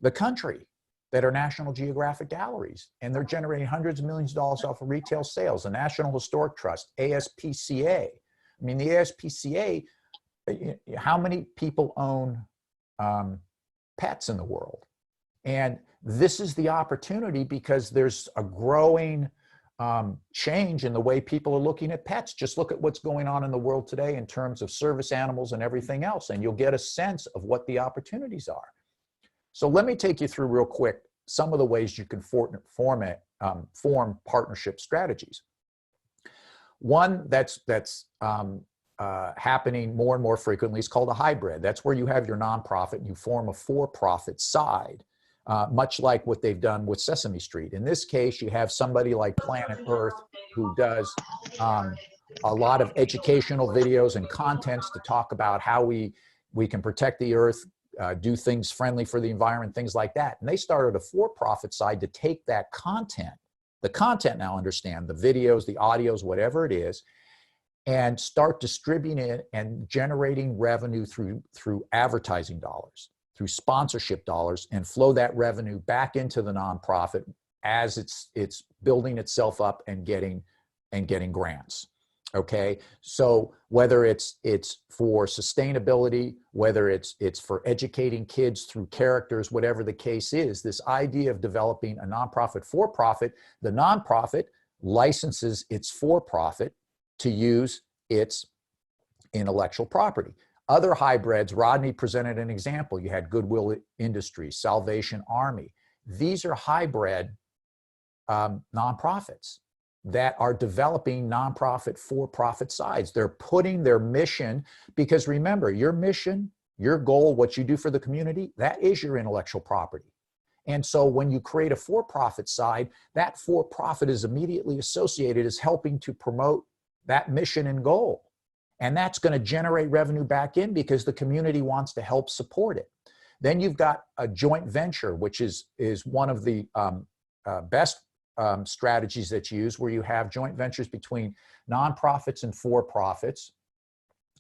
the country that are National Geographic galleries, and they're generating hundreds of millions of dollars off of retail sales. The National Historic Trust, ASPCA. I mean, the ASPCA, how many people own pets in the world? And this is the opportunity because there's a growing change in the way people are looking at pets. Just look at what's going on in the world today in terms of service animals and everything else, and you'll get a sense of what the opportunities are. So let me take you through real quick some of the ways you can form partnership strategies. One that's happening more and more frequently is called a hybrid. That's where you have your nonprofit and you form a for-profit side, much like what they've done with Sesame Street. In this case, you have somebody like Planet Earth who does a lot of educational videos and contents to talk about how we can protect the earth, do things friendly for the environment, things like that. And they started a for-profit side to take that content, the content now, understand, the videos, the audios, whatever it is, and start distributing it and generating revenue through advertising dollars, through sponsorship dollars, and flow that revenue back into the nonprofit as it's building itself up and getting grants. Okay, so whether it's for sustainability, whether it's for educating kids through characters, whatever the case is, this idea of developing a nonprofit for-profit, the nonprofit licenses its for-profit to use its intellectual property. Other hybrids, Rodney presented an example. You had Goodwill Industries, Salvation Army. These are hybrid nonprofits that are developing nonprofit for-profit sides. They're putting their mission, because remember, your mission, your goal, what you do for the community, that is your intellectual property. And so when you create a for-profit side, that for-profit is immediately associated as helping to promote that mission and goal. And that's going to generate revenue back in because the community wants to help support it. Then you've got a joint venture, which is one of the best strategies that's used, where you have joint ventures between nonprofits and for-profits.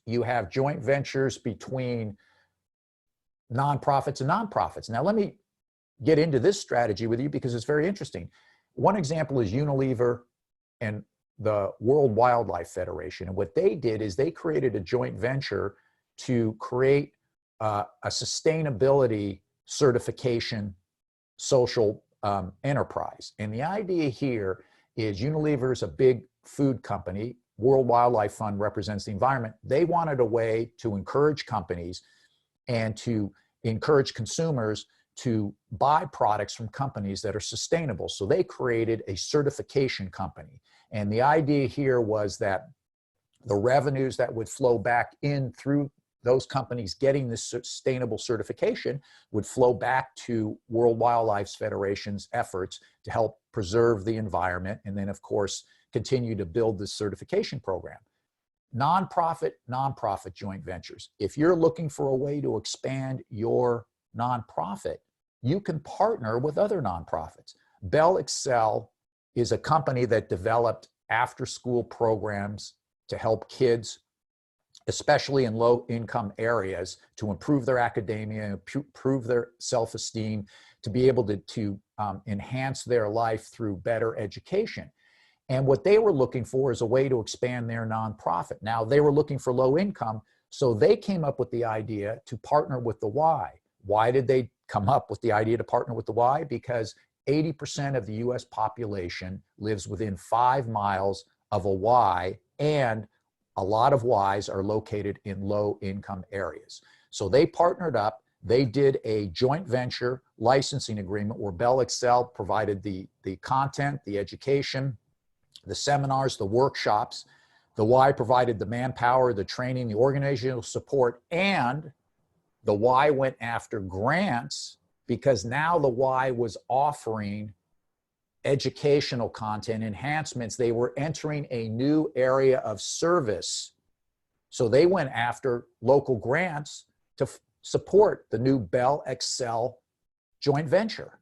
You have joint ventures between nonprofits and nonprofits. Now, let me get into this strategy with you because it's very interesting. One example is Unilever and the World Wildlife Federation. And what they did is they created a joint venture to create a sustainability certification social enterprise. And the idea here is Unilever is a big food company. World Wildlife Fund represents the environment. They wanted a way to encourage companies and to encourage consumers to buy products from companies that are sustainable. So they created a certification company. And the idea here was that the revenues that would flow back in through those companies getting this sustainable certification would flow back to World Wildlife Federation's efforts to help preserve the environment, and then of course continue to build this certification program. Nonprofit joint ventures. If you're looking for a way to expand your nonprofit, you can partner with other nonprofits. Bell Excel is a company that developed after-school programs to help kids, especially in low-income areas, to improve their academia, improve their self-esteem, to be able to enhance their life through better education. And what they were looking for is a way to expand their nonprofit. Now, they were looking for low income, so they came up with the idea to partner with the Y. Why did they come up with the idea to partner with the Y? Because 80% of the US population lives within 5 miles of a Y, and a lot of Ys are located in low-income areas. So they partnered up. They did a joint venture licensing agreement where Bell Excel provided the content, the education, the seminars, the workshops. The Y provided the manpower, the training, the organizational support, and the Y went after grants because now the Y was offering educational content enhancements. They were entering a new area of service. So they went after local grants to support the new Bell Excel joint venture.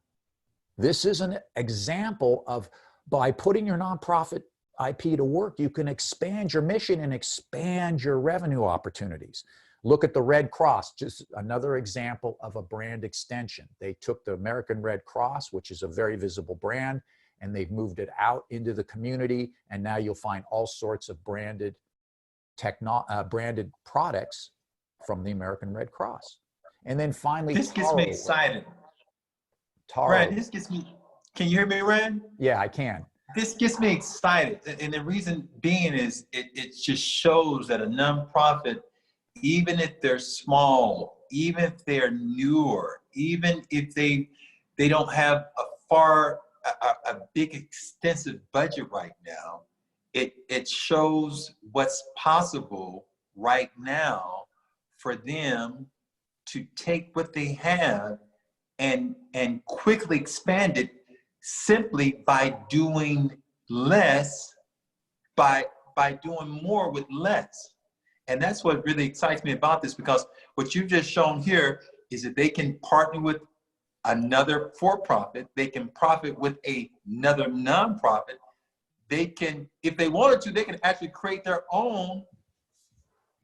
This is an example of, by putting your nonprofit IP to work, you can expand your mission and expand your revenue opportunities. Look at the Red Cross, just another example of a brand extension. They took the American Red Cross, which is a very visible brand, and they've moved it out into the community. And now you'll find all sorts of branded products from the American Red Cross. And then finally, this gets me excited. Rand, this gets me, can you hear me, Rand? Yeah, I can. This gets me excited. And the reason being is it just shows that a nonprofit, even if they're small, even if they're newer, even if they don't have a big extensive budget right now, it shows what's possible right now for them to take what they have and quickly expand it simply by doing less, by doing more with less. And that's what really excites me about this, because what you've just shown here is that they can partner with another for-profit, they can profit with another nonprofit. They can, if they wanted to, they can actually create their own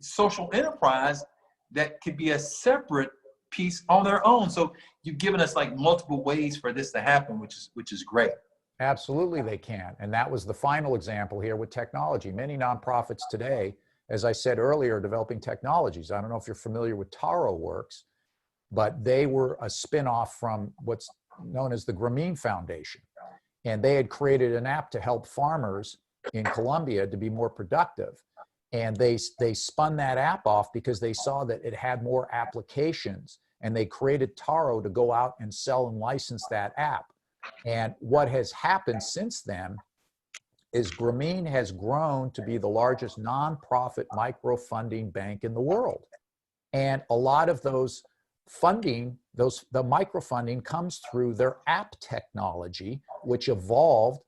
social enterprise that could be a separate piece on their own. So you've given us like multiple ways for this to happen, which is great. Absolutely they can. And that was the final example here with technology. Many nonprofits today, as I said earlier, are developing technologies. I don't know if you're familiar with Taro Works, but they were a spin-off from what's known as the Grameen Foundation. And they had created an app to help farmers in Colombia to be more productive. And they spun that app off because they saw that it had more applications, and they created Taro to go out and sell and license that app. And what has happened since then is Grameen has grown to be the largest nonprofit microfunding bank in the world. And a lot of those funding, the microfunding comes through their app technology, which evolved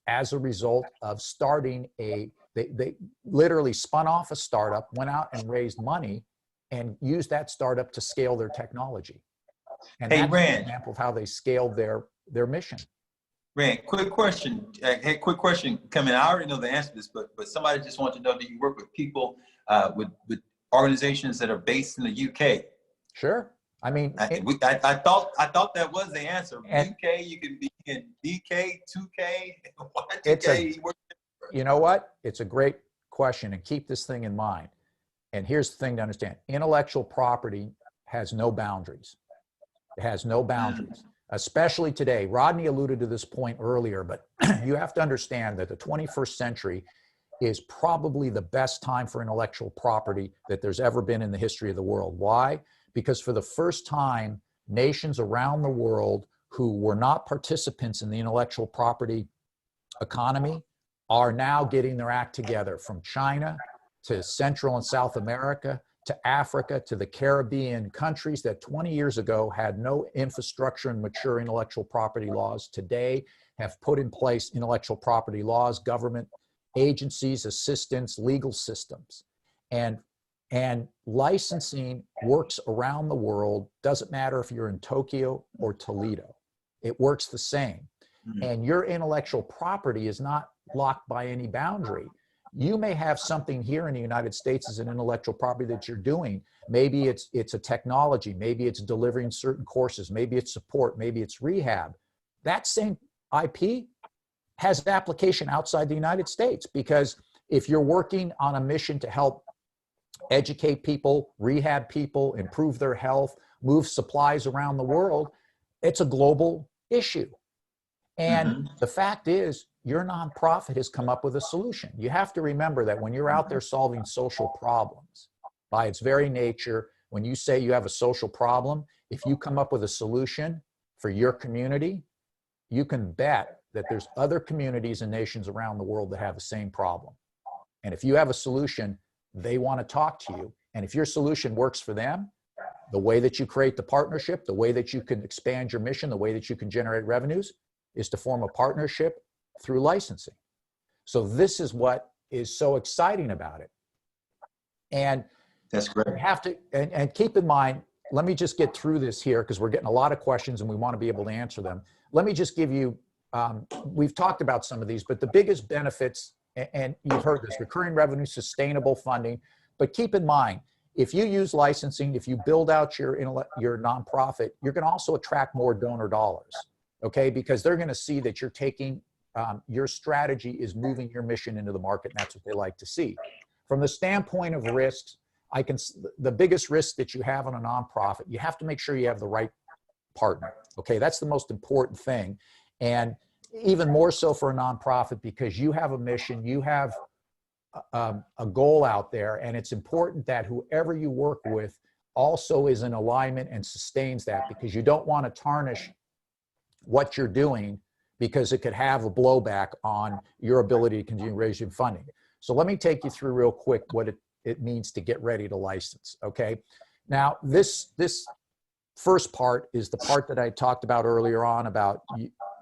as a result of starting they literally spun off a startup, went out and raised money, and used that startup to scale their technology. And hey, that's Rand, an example of how they scaled their mission. Rand, quick question. Hey, quick question coming. I already know the answer to this, but somebody just wanted to know, do you work with people, with organizations that are based in the UK? Sure. I mean, I thought that was the answer. UK, you can be in DK, 2K, 1K. You know what? It's a great question, and keep this thing in mind. And here's the thing to understand. Intellectual property has no boundaries. It has no boundaries, especially today. Rodney alluded to this point earlier, but you have to understand that the 21st century is probably the best time for intellectual property that there's ever been in the history of the world. Why? Because for the first time, nations around the world who were not participants in the intellectual property economy are now getting their act together, from China to Central and South America to Africa to the Caribbean countries that 20 years ago had no infrastructure and mature intellectual property laws. Today have put in place intellectual property laws, government agencies, assistance, legal systems. And licensing works around the world. Doesn't matter if you're in Tokyo or Toledo. It works the same. And your intellectual property is not blocked by any boundary. You may have something here in the United States as an intellectual property that you're doing. Maybe it's a technology, maybe it's delivering certain courses, maybe it's support, maybe it's rehab. That same IP has application outside the United States, because if you're working on a mission to help educate people, rehab people, improve their health, move supplies around the world, it's a global issue. And the fact is, your nonprofit has come up with a solution. You have to remember that when you're out there solving social problems, by its very nature, when you say you have a social problem, if you come up with a solution for your community, you can bet that there's other communities and nations around the world that have the same problem. And if you have a solution, they want to talk to you. And if your solution works for them, the way that you create the partnership, the way that you can expand your mission, the way that you can generate revenues is to form a partnership through licensing. So this is what is so exciting about it. And that's great. You have to, and keep in mind, let me just get through this here because we're getting a lot of questions and we want to be able to answer them. Let me just give you, we've talked about some of these, but the biggest benefits and you've heard this, recurring revenue, sustainable funding. But keep in mind, if you use licensing, if you build out your nonprofit, you're going to also attract more donor dollars, okay? Because they're going to see that you're taking, your strategy is moving your mission into the market, and that's what they like to see. From the standpoint of risks, the biggest risk that you have on a nonprofit, you have to make sure you have the right partner, okay? That's the most important thing. And even more so for a nonprofit, because you have a mission, you have a goal out there, and it's important that whoever you work with also is in alignment and sustains that, because you don't want to tarnish what you're doing, because it could have a blowback on your ability to continue raising funding. So let me take you through real quick what it means to get ready to license, okay? Now, this first part is the part that I talked about earlier on about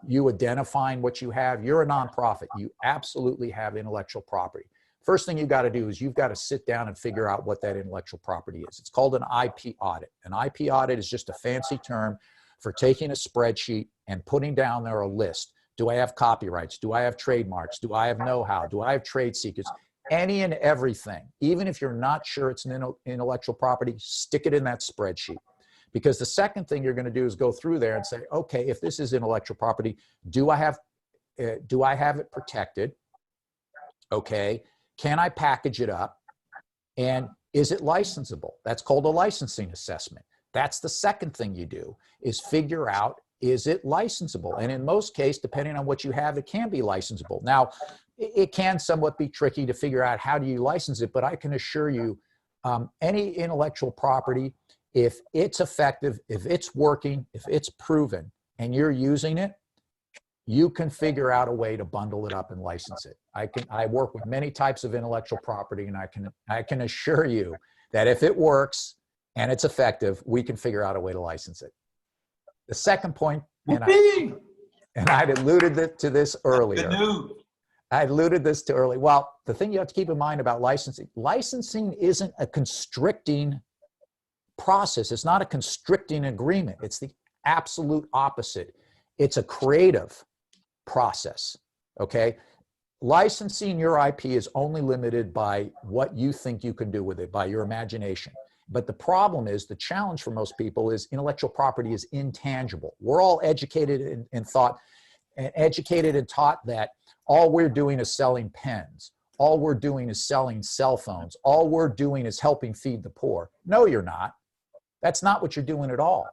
you identifying what you have. You're a nonprofit. You absolutely have intellectual property. First thing you got to do is you've got to sit down and figure out what that intellectual property is. It's called an IP audit. An IP audit is just a fancy term for taking a spreadsheet and putting down there a list. Do I have copyrights? Do I have trademarks? Do I have know-how? Do I have trade secrets? Any and everything. Even if you're not sure it's an intellectual property, stick it in that spreadsheet. Because the second thing you're going to do is go through there and say, okay, if this is intellectual property, do I have it protected? Okay. Can I package it up? And is it licensable? That's called a licensing assessment. That's the second thing you do, is figure out, is it licensable? And in most cases, depending on what you have, it can be licensable. Now, it can somewhat be tricky to figure out how do you license it, but I can assure you, any intellectual property, if it's effective, if it's working, if it's proven, and you're using it, you can figure out a way to bundle it up and license it. I work with many types of intellectual property, and I can assure you that if it works and it's effective, we can figure out a way to license it. The second point, and I'd alluded to this earlier. I alluded this to earlier. Well, the thing you have to keep in mind about licensing isn't a constricting process. It's not a constricting agreement. It's the absolute opposite. It's a creative process, okay? Licensing your IP is only limited by what you think you can do with it, by your imagination. But the problem is, the challenge for most people is intellectual property is intangible. We're all educated and taught that all we're doing is selling pens. All we're doing is selling cell phones. All we're doing is helping feed the poor. No, you're not. That's not what you're doing at all.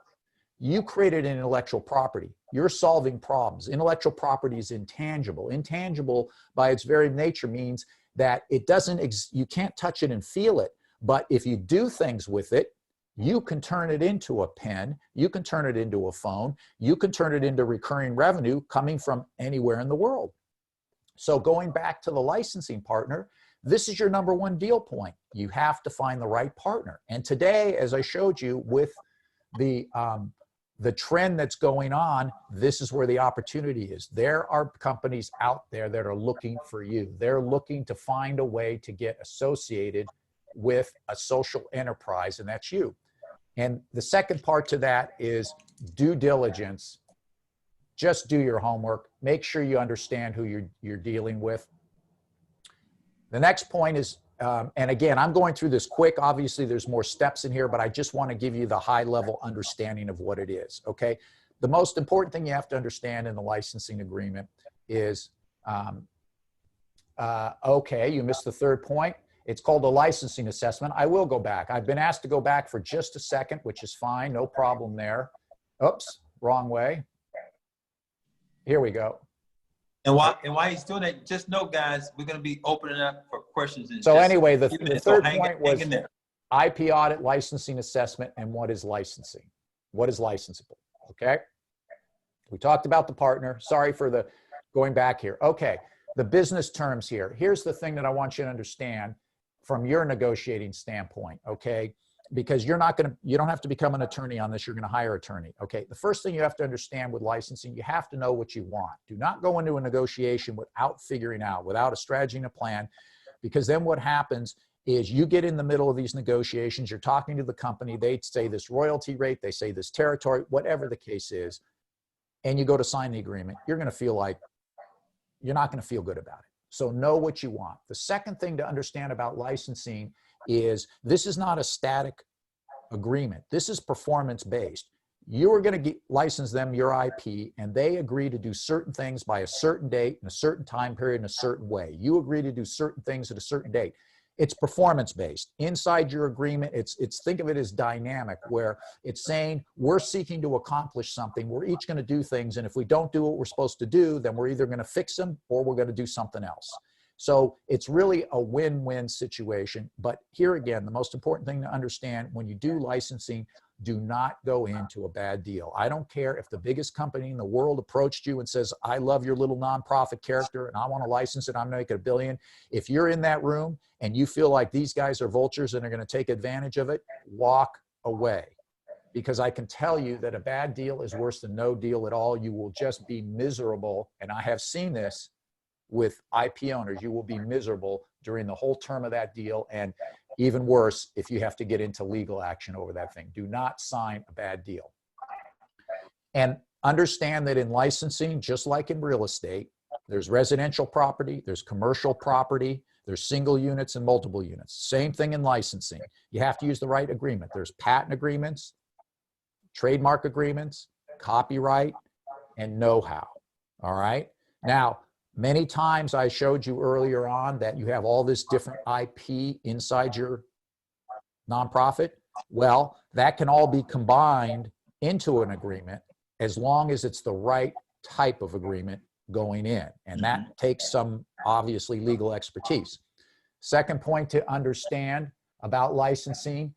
You created an intellectual property. You're solving problems. Intellectual property is intangible. Intangible by its very nature means that it doesn't, you can't touch it and feel it, but if you do things with it, you can turn it into a pen, you can turn it into a phone, you can turn it into recurring revenue coming from anywhere in the world. So going back to the licensing partner, this is your number one deal point. You have to find the right partner. And today, as I showed you with the trend that's going on, this is where the opportunity is. There are companies out there that are looking for you. They're looking to find a way to get associated with a social enterprise, and that's you. And the second part to that is due diligence. Just do your homework. Make sure you understand who you're dealing with. The next point is, and again, I'm going through this quick. Obviously, there's more steps in here, but I just want to give you the high-level understanding of what it is, okay? The most important thing you have to understand in the licensing agreement is, okay, you missed the third point. It's called a licensing assessment. I will go back. I've been asked to go back for just a second, which is fine. No problem there. Oops, wrong way. Here we go. And while he's doing that, just know, guys, we're going to be opening up for questions. So anyway, the third point was IP audit, licensing assessment, and what is licensing? What is licensable? Okay. We talked about the partner. Sorry for the going back here. Okay. The business terms here. Here's the thing that I want you to understand from your negotiating standpoint. Okay. Because you don't have to become an attorney on this. You're going to hire an attorney. Okay. The first thing you have to understand with licensing, you have to know what you want. Do not go into a negotiation without figuring out, without a strategy and a plan, because then what happens is you get in the middle of these negotiations. You're talking to the company. They say this royalty rate, they say this territory, whatever the case is, and you go to sign the agreement. You're going to feel like you're not going to feel good about it. So know what you want. The second thing to understand about licensing is this is not a static agreement. This is performance-based. You are going to license them your IP, and they agree to do certain things by a certain date, in a certain time period, in a certain way. You agree to do certain things at a certain date. It's performance-based. Inside your agreement, think of it as dynamic, where it's saying we're seeking to accomplish something. We're each going to do things, and if we don't do what we're supposed to do, then we're either going to fix them or we're going to do something else. So it's really a win-win situation. But here again, the most important thing to understand when you do licensing, do not go into a bad deal. I don't care if the biggest company in the world approached you and says, I love your little nonprofit character and I want to license it, I'm going to make it $1 billion. If you're in that room and you feel like these guys are vultures and are going to take advantage of it, walk away. Because I can tell you that a bad deal is worse than no deal at all. You will just be miserable. And I have seen this with IP owners. You will be miserable during the whole term of that deal. And even worse, if you have to get into legal action over that thing. Do not sign a bad deal. And understand that in licensing, just like in real estate, there's residential property, there's commercial property, there's single units and multiple units. Same thing in licensing. You have to use the right agreement. There's patent agreements, trademark agreements, copyright, and know-how. All right? Now, many times I showed you earlier on that you have all this different IP inside your nonprofit. Well, that can all be combined into an agreement as long as it's the right type of agreement going in. And that takes some, obviously, legal expertise. Second point to understand about licensing,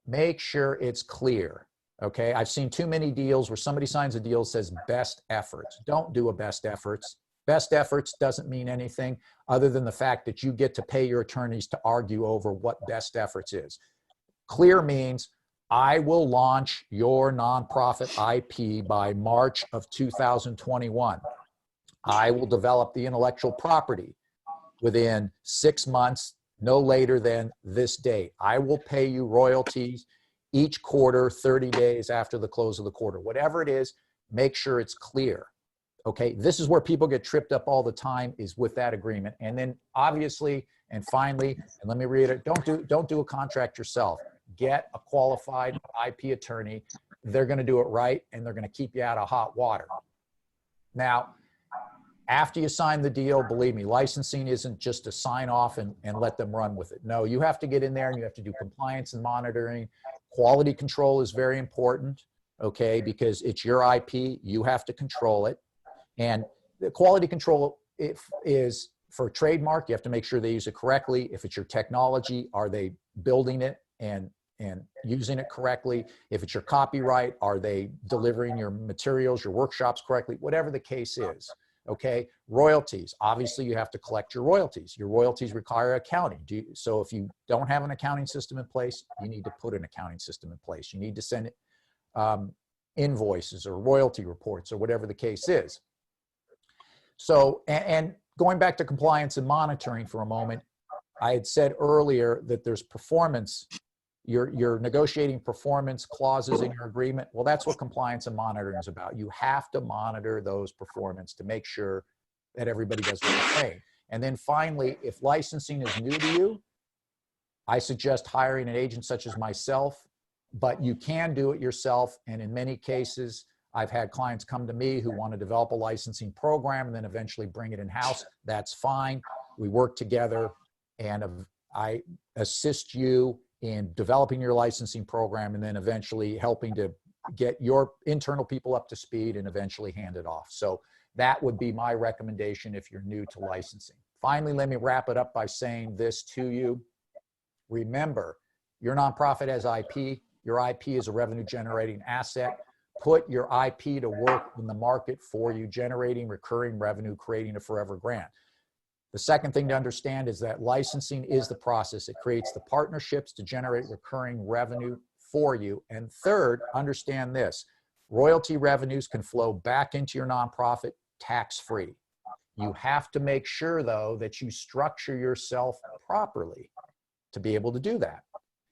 make sure it's clear. Okay, I've seen too many deals where somebody signs a deal that says best efforts. Don't do a best efforts. Best efforts doesn't mean anything other than the fact that you get to pay your attorneys to argue over what best efforts is. Clear means I will launch your nonprofit IP by March of 2021. I will develop the intellectual property within 6 months, no later than this date. I will pay you royalties each quarter, 30 days after the close of the quarter. Whatever it is, make sure it's clear. Okay, this is where people get tripped up all the time, is with that agreement. And then obviously, and finally, and let me reiterate, don't do a contract yourself. Get a qualified IP attorney. They're going to do it right, and they're going to keep you out of hot water. Now, after you sign the deal, believe me, licensing isn't just to sign off and let them run with it. No, you have to get in there and you have to do compliance and monitoring. Quality control is very important, okay, because it's your IP. You have to control it. And the quality control is for trademark, you have to make sure they use it correctly. If it's your technology, are they building it and using it correctly? If it's your copyright, are they delivering your materials, your workshops correctly? Whatever the case is, okay? Royalties, obviously you have to collect your royalties. Your royalties require accounting. So if you don't have an accounting system in place, you need to put an accounting system in place. You need to send invoices or royalty reports or whatever the case is. So, and going back to compliance and monitoring for a moment, I had said earlier that there's performance, you're negotiating performance clauses in your agreement. Well, that's what compliance and monitoring is about. You have to monitor those performance to make sure that everybody does what you're saying. And then finally, if licensing is new to you, I suggest hiring an agent such as myself, but you can do it yourself. And in many cases, I've had clients come to me who want to develop a licensing program and then eventually bring it in-house. That's fine. We work together and I assist you in developing your licensing program and then eventually helping to get your internal people up to speed and eventually hand it off. So that would be my recommendation if you're new to licensing. Finally, let me wrap it up by saying this to you. Remember, your nonprofit has IP. Your IP is a revenue generating asset. Put your IP to work in the market for you, generating recurring revenue, creating a forever grant. The second thing to understand is that licensing is the process. It creates the partnerships to generate recurring revenue for you. And third, understand this, royalty revenues can flow back into your nonprofit tax-free. You have to make sure, though, that you structure yourself properly to be able to do that.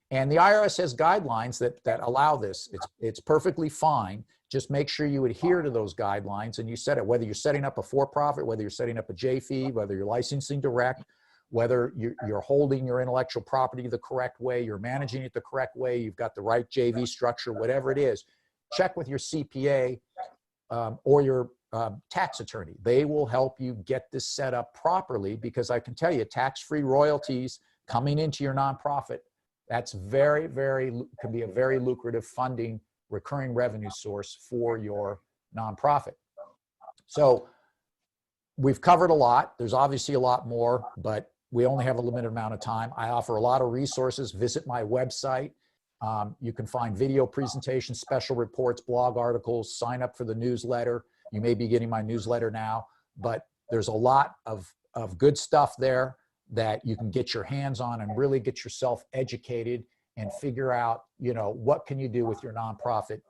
And the IRS has guidelines that allow this. It's perfectly fine. Just make sure you adhere to those guidelines. And you said it, whether you're setting up a for-profit, whether you're setting up a JFE, whether you're licensing direct, whether you're holding your intellectual property the correct way, you're managing it the correct way, you've got the right JV structure, whatever it is, check with your CPA or your tax attorney. They will help you get this set up properly, because I can tell you, tax-free royalties coming into your nonprofit, that's can be a very lucrative funding, recurring revenue source for your nonprofit. So we've covered a lot. There's obviously a lot more, but we only have a limited amount of time. I offer a lot of resources. Visit my website. You can find video presentations, special reports, blog articles, sign up for the newsletter. You may be getting my newsletter now, but there's a lot of good stuff there that you can get your hands on and really get yourself educated and figure out, what can you do with your nonprofit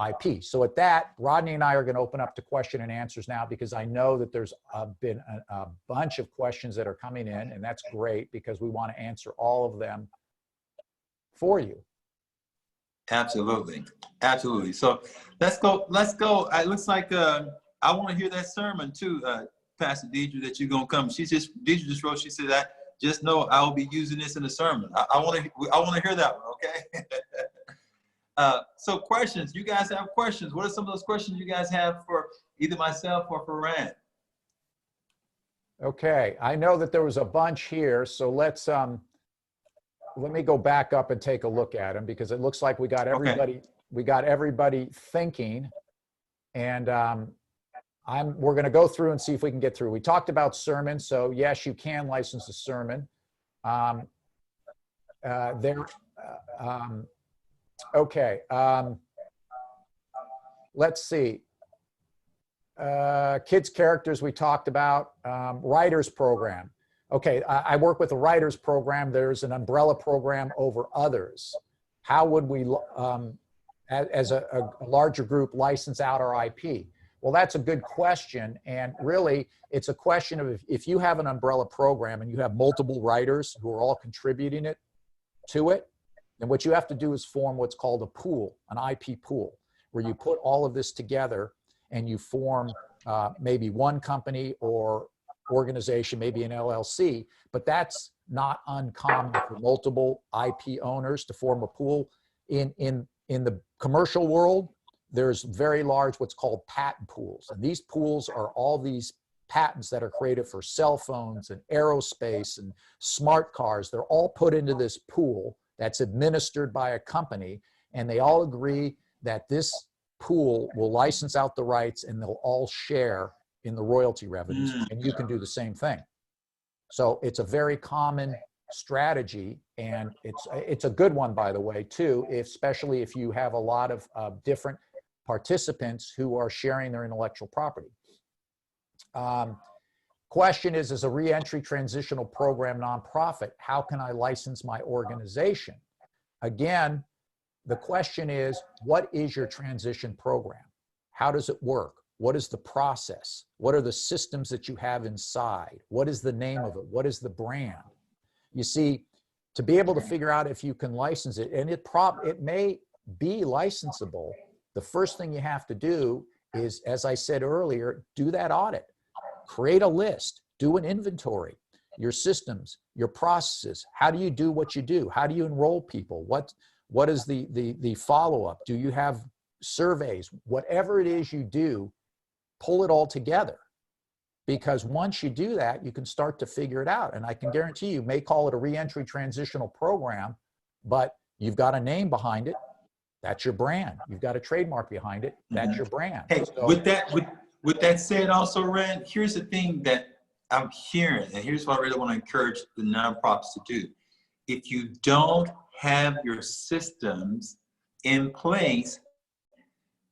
IP. So at that, Rodney and I are going to open up to question and answers now, because I know that there's been a bunch of questions that are coming in, and that's great because we want to answer all of them for you. Absolutely. Absolutely. So let's go. It looks like I want to hear that sermon too, Pastor Deidre, that you're going to come. Deidre just wrote, she said, I just know I will be using this in the sermon. I want to hear that one. Okay. So questions, you guys have questions. What are some of those questions you guys have for either myself or for Rand? Okay. I know that there was a bunch here. So let me go back up and take a look at them, because it looks like we got everybody, thinking, and we're going to go through and see if we can get through. We talked about sermons, so yes, you can license a sermon. Okay. Let's see. Kids characters we talked about. Writers program. Okay, I work with a writers program. There's an umbrella program over others. How would we, as a larger group, license out our IP? Well, that's a good question. And really, it's a question of if you have an umbrella program and you have multiple writers who are all contributing to it, then what you have to do is form what's called a pool, an IP pool, where you put all of this together and you form maybe one company or organization, maybe an LLC, but that's not uncommon for multiple IP owners to form a pool. In the commercial world, there's very large what's called patent pools. And these pools are all these patents that are created for cell phones and aerospace and smart cars. They're all put into this pool that's administered by a company, and they all agree that this pool will license out the rights and they'll all share in the royalty revenues, and you can do the same thing. So it's a very common strategy, and it's a good one, by the way, too, especially if you have a lot of different participants who are sharing their intellectual property. Question is a reentry transitional program nonprofit, how can I license my organization? Again, the question is, what is your transition program? How does it work? What is the process? What are the systems that you have inside? What is the name of it? What is the brand? You see, to be able to figure out if you can license it, and it may be licensable, the first thing you have to do is, as I said earlier, do that audit. Create a list, do an inventory, your systems, your processes. How do you do what you do? How do you enroll people? What is the follow-up? Do you have surveys? Whatever it is you do, pull it all together. Because once you do that, you can start to figure it out. And I can guarantee you may call it a reentry transitional program, but you've got a name behind it. That's your brand. You've got a trademark behind it. That's your brand. Hey, so, with that said also, Rand, here's the thing that I'm hearing, and here's what I really want to encourage the nonprofits to do. If you don't have your systems in place,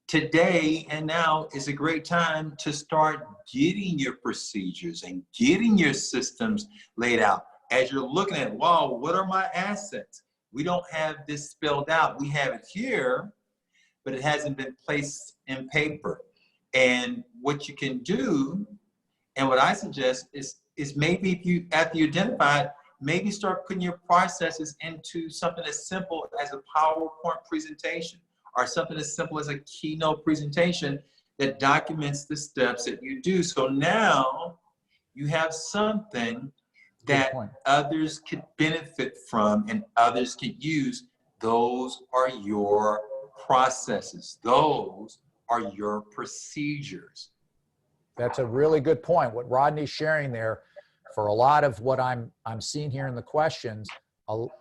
today and now is a great time to start getting your procedures and getting your systems laid out. As you're looking at, wow, what are my assets? We don't have this spelled out. We have it here, but it hasn't been placed in paper. And what you can do, and what I suggest is maybe if you, after you identify it, maybe start putting your processes into something as simple as a PowerPoint presentation or something as simple as a keynote presentation that documents the steps that you do. So now you have something that others could benefit from and others could use. Those are your processes. Those are your procedures. That's a really good point. What Rodney's sharing there, for a lot of what I'm seeing here in the questions,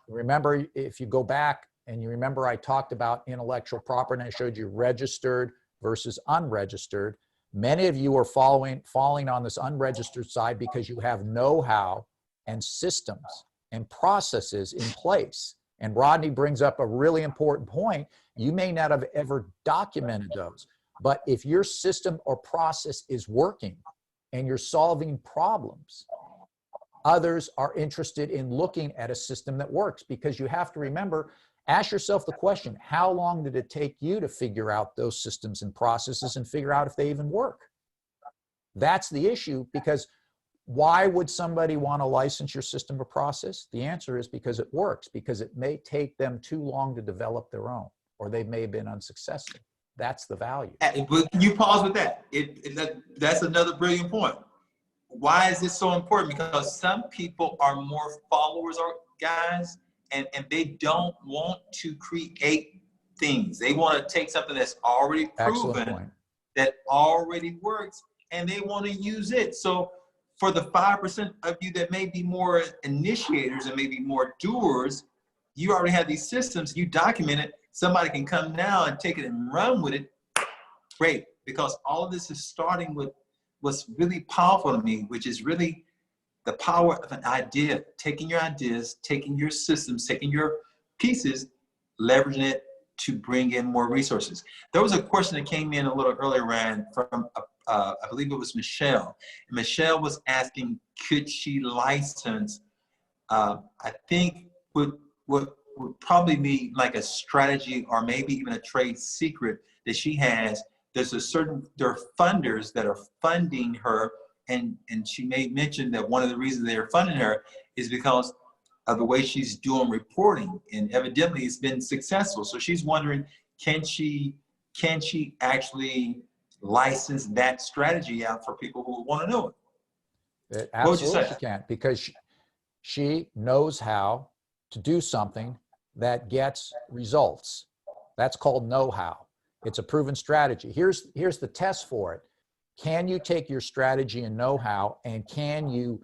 remember, if you go back and you remember I talked about intellectual property and I showed you registered versus unregistered. Many of you are falling on this unregistered side because you have know-how and systems and processes in place. And Rodney brings up a really important point. You may not have ever documented those, but if your system or process is working and you're solving problems, others are interested in looking at a system that works, because you have to remember, ask yourself the question, how long did it take you to figure out those systems and processes and figure out if they even work? That's the issue, because why would somebody want to license your system or process? The answer is because it works, because it may take them too long to develop their own, or they may have been unsuccessful. That's the value. But you pause with that. That's another brilliant point. Why is this so important? Because some people are more followers, or guys, and they don't want to create things. They want to take something that's already proven, that already works, and they want to use it. So for the 5% of you that may be more initiators and maybe more doers, you already have these systems, you document it, somebody can come now and take it and run with it. Great, because all of this is starting with what's really powerful to me, which is really the power of an idea, taking your ideas, taking your systems, taking your pieces, leveraging it to bring in more resources. There was a question that came in a little earlier, Rand, from I believe it was Michelle. And Michelle was asking, could she license, I think what would probably be like a strategy or maybe even a trade secret that she has. There are funders that are funding her, and she may mention that one of the reasons they are funding her is because of the way she's doing reporting, and evidently it's been successful. So she's wondering, can she actually license that strategy out for people who want to know it? Absolutely she can, because she knows how to do something that gets results. That's called know-how. It's a proven strategy. Here's the test for it. Can you take your strategy and know-how, and can you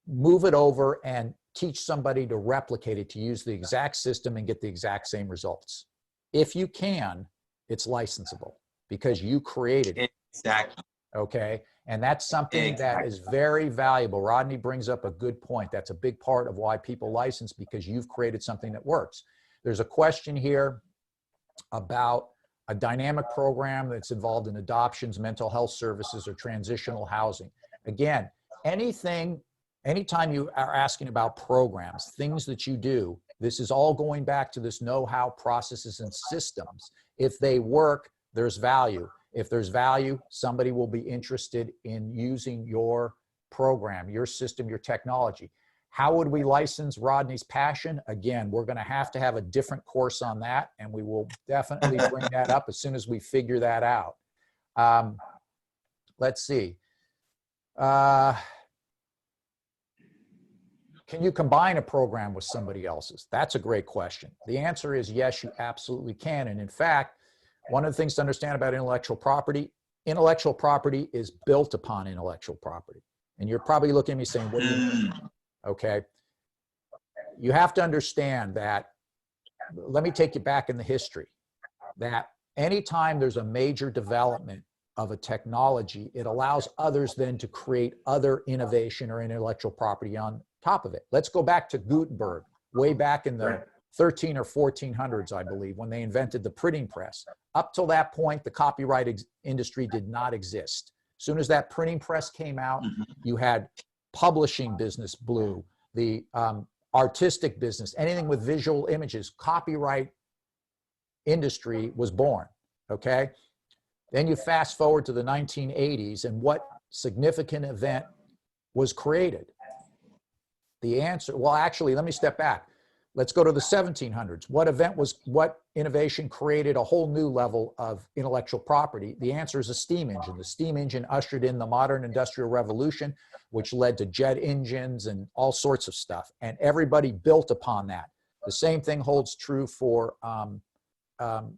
move it over and teach somebody to replicate it, to use the exact system and get the exact same results? If you can, it's licensable because you created it. Exactly. Okay. And that's something that is very valuable. Rodney brings up a good point. That's a big part of why people license, because you've created something that works. There's a question here about a dynamic program that's involved in adoptions, mental health services, or transitional housing. Again, anytime you are asking about programs, things that you do, this is all going back to this know-how, processes, and systems. If they work, there's value. If there's value, somebody will be interested in using your program, your system, your technology. How would we license Rodney's passion? Again, we're going to have a different course on that, and we will definitely bring that up as soon as we figure that out. Let's see. Can you combine a program with somebody else's? That's a great question. The answer is yes, you absolutely can. And in fact, one of the things to understand about intellectual property is built upon intellectual property. And you're probably looking at me saying, what do you mean? Okay. You have to understand that, let me take you back in the history, that anytime there's a major development of a technology, it allows others then to create other innovation or intellectual property on top of it. Let's go back to Gutenberg, way back in the 13 or 1400s, I believe, when they invented the printing press. Up till that point, the copyright industry did not exist. As soon as that printing press came out, you had publishing business blew, the artistic business, anything with visual images, copyright industry was born, okay? Then you fast forward to the 1980s, and what significant event was created? The answer, well, actually, let me step back. Let's go to the 1700s. What innovation created a whole new level of intellectual property? The answer is a steam engine. The steam engine ushered in the modern industrial revolution, which led to jet engines and all sorts of stuff. And everybody built upon that. The same thing holds true for the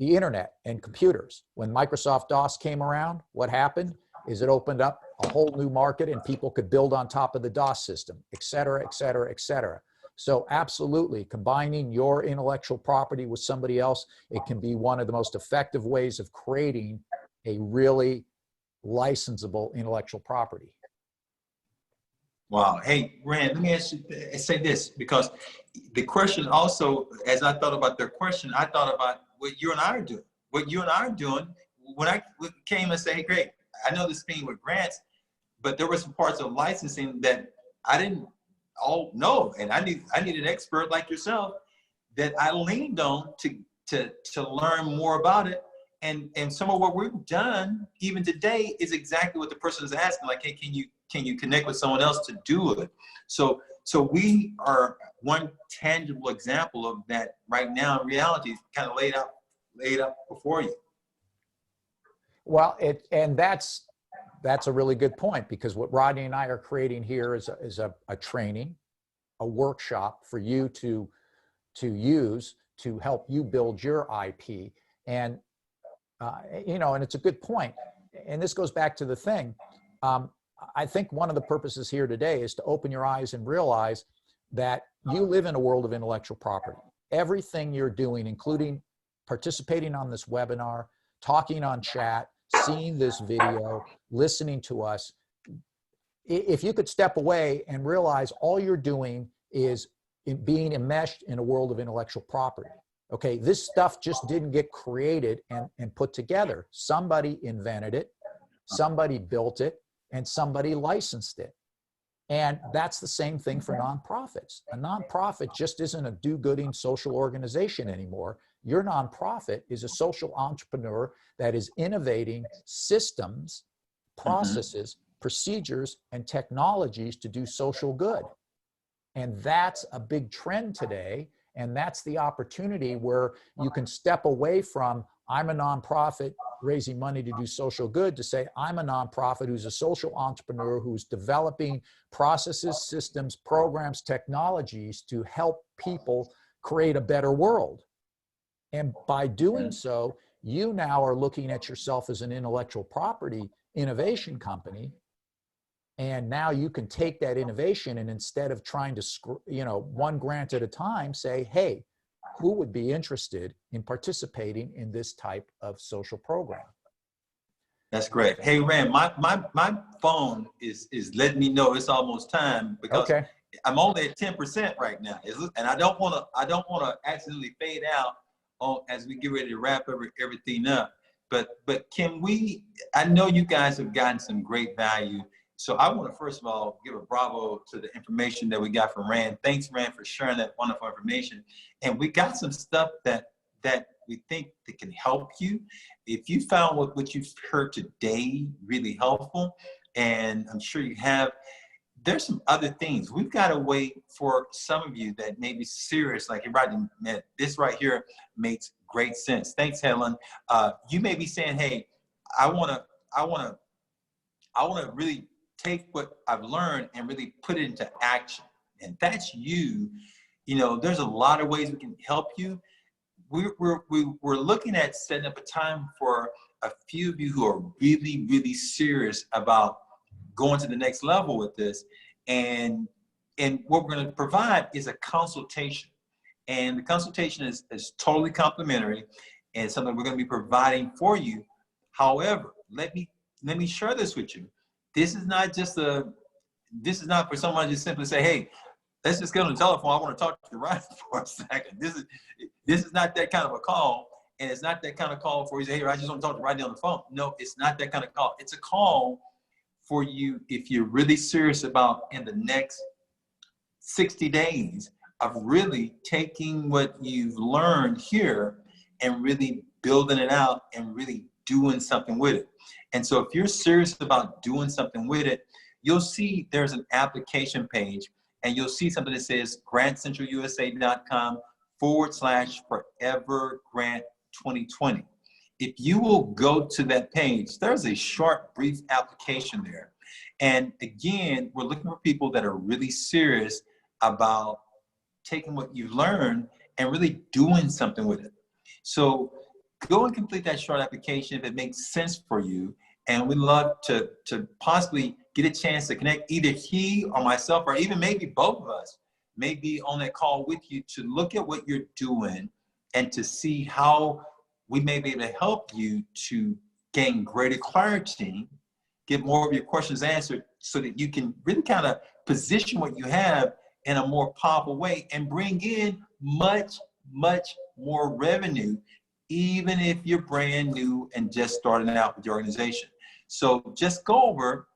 internet and computers. When Microsoft DOS came around, what happened is it opened up a whole new market and people could build on top of the DOS system, et cetera, et cetera, et cetera. So absolutely, combining your intellectual property with somebody else, it can be one of the most effective ways of creating a really licensable intellectual property. Wow. Hey, Rand, let me ask you, say this, because the question also, as I thought about their question, I thought about what you and I are doing. What you and I are doing, when I came and say, hey, great, I know this thing with grants, but there were some parts of licensing that I didn't all know, and I need an expert like yourself that I leaned on to learn more about it. And some of what we've done even today is exactly what the person is asking, like, hey, can you connect with someone else to do it? So we are one tangible example of that right now in reality, kind of laid out before you. Well, that's a really good point, because what Rodney and I are creating here is a training, a workshop for you to use to help you build your IP. And and it's a good point. And this goes back to the thing. I think one of the purposes here today is to open your eyes and realize that you live in a world of intellectual property. Everything you're doing, including participating on this webinar, talking on chat, seeing this video, listening to us, if you could step away and realize all you're doing is being enmeshed in a world of intellectual property. Okay, this stuff just didn't get created and put together. Somebody invented it, somebody built it, and somebody licensed it. And that's the same thing for nonprofits. A nonprofit just isn't a do-gooding social organization anymore. Your nonprofit is a social entrepreneur that is innovating systems, processes, procedures, and technologies to do social good. And that's a big trend today. And that's the opportunity where you can step away from, I'm a nonprofit raising money to do social good, to say, I'm a nonprofit who's a social entrepreneur who's developing processes, systems, programs, technologies to help people create a better world. And by doing so, you now are looking at yourself as an intellectual property innovation company. And now you can take that innovation and instead of trying to, one grant at a time, say, hey, who would be interested in participating in this type of social program? That's great. Hey, Rand, my phone is letting me know it's almost time, because I'm only at 10% right now, and I don't want to accidentally fade out as we get ready to wrap everything up. But can we? I know you guys have gotten some great value. So I want to first of all give a bravo to the information that we got from Rand. Thanks, Rand, for sharing that wonderful information. And we got some stuff that we think that can help you. If you found what you've heard today really helpful, and I'm sure you have, there's some other things. We've got a way for some of you that may be serious, like you're right, this right here makes great sense. Thanks, Helen. You may be saying, hey, I want to really take what I've learned and really put it into action. And that's you. There's a lot of ways we can help you. We're looking at setting up a time for a few of you who are really, really serious about going to the next level with this. And what we're going to provide is a consultation. And the consultation is totally complimentary and something we're going to be providing for you. However, let me share this with you. This is not for someone to just simply say, hey, let's just get on the telephone. I want to talk to you right for a second. This is not that kind of a call. And it's not that kind of call for you to say, hey, I just want to talk to you right now on the phone. No, it's not that kind of call. It's a call for you if you're really serious about in the next 60 days of really taking what you've learned here and really building it out and really doing something with it. And so if you're serious about doing something with it, you'll see there's an application page. and you'll see something that says grantcentralusa.com/forever grant 2020. If you will go to that page, there's a short, brief application there. And again, we're looking for people that are really serious about taking what you've learned and really doing something with it. So go and complete that short application if it makes sense for you. And we'd love to possibly get a chance to connect. Either he or myself, or even maybe both of us, may be on that call with you to look at what you're doing and to see how we may be able to help you to gain greater clarity, get more of your questions answered, so that you can really kind of position what you have in a more powerful way and bring in much, much more revenue, even if you're brand new and just starting out with your organization. So just go over,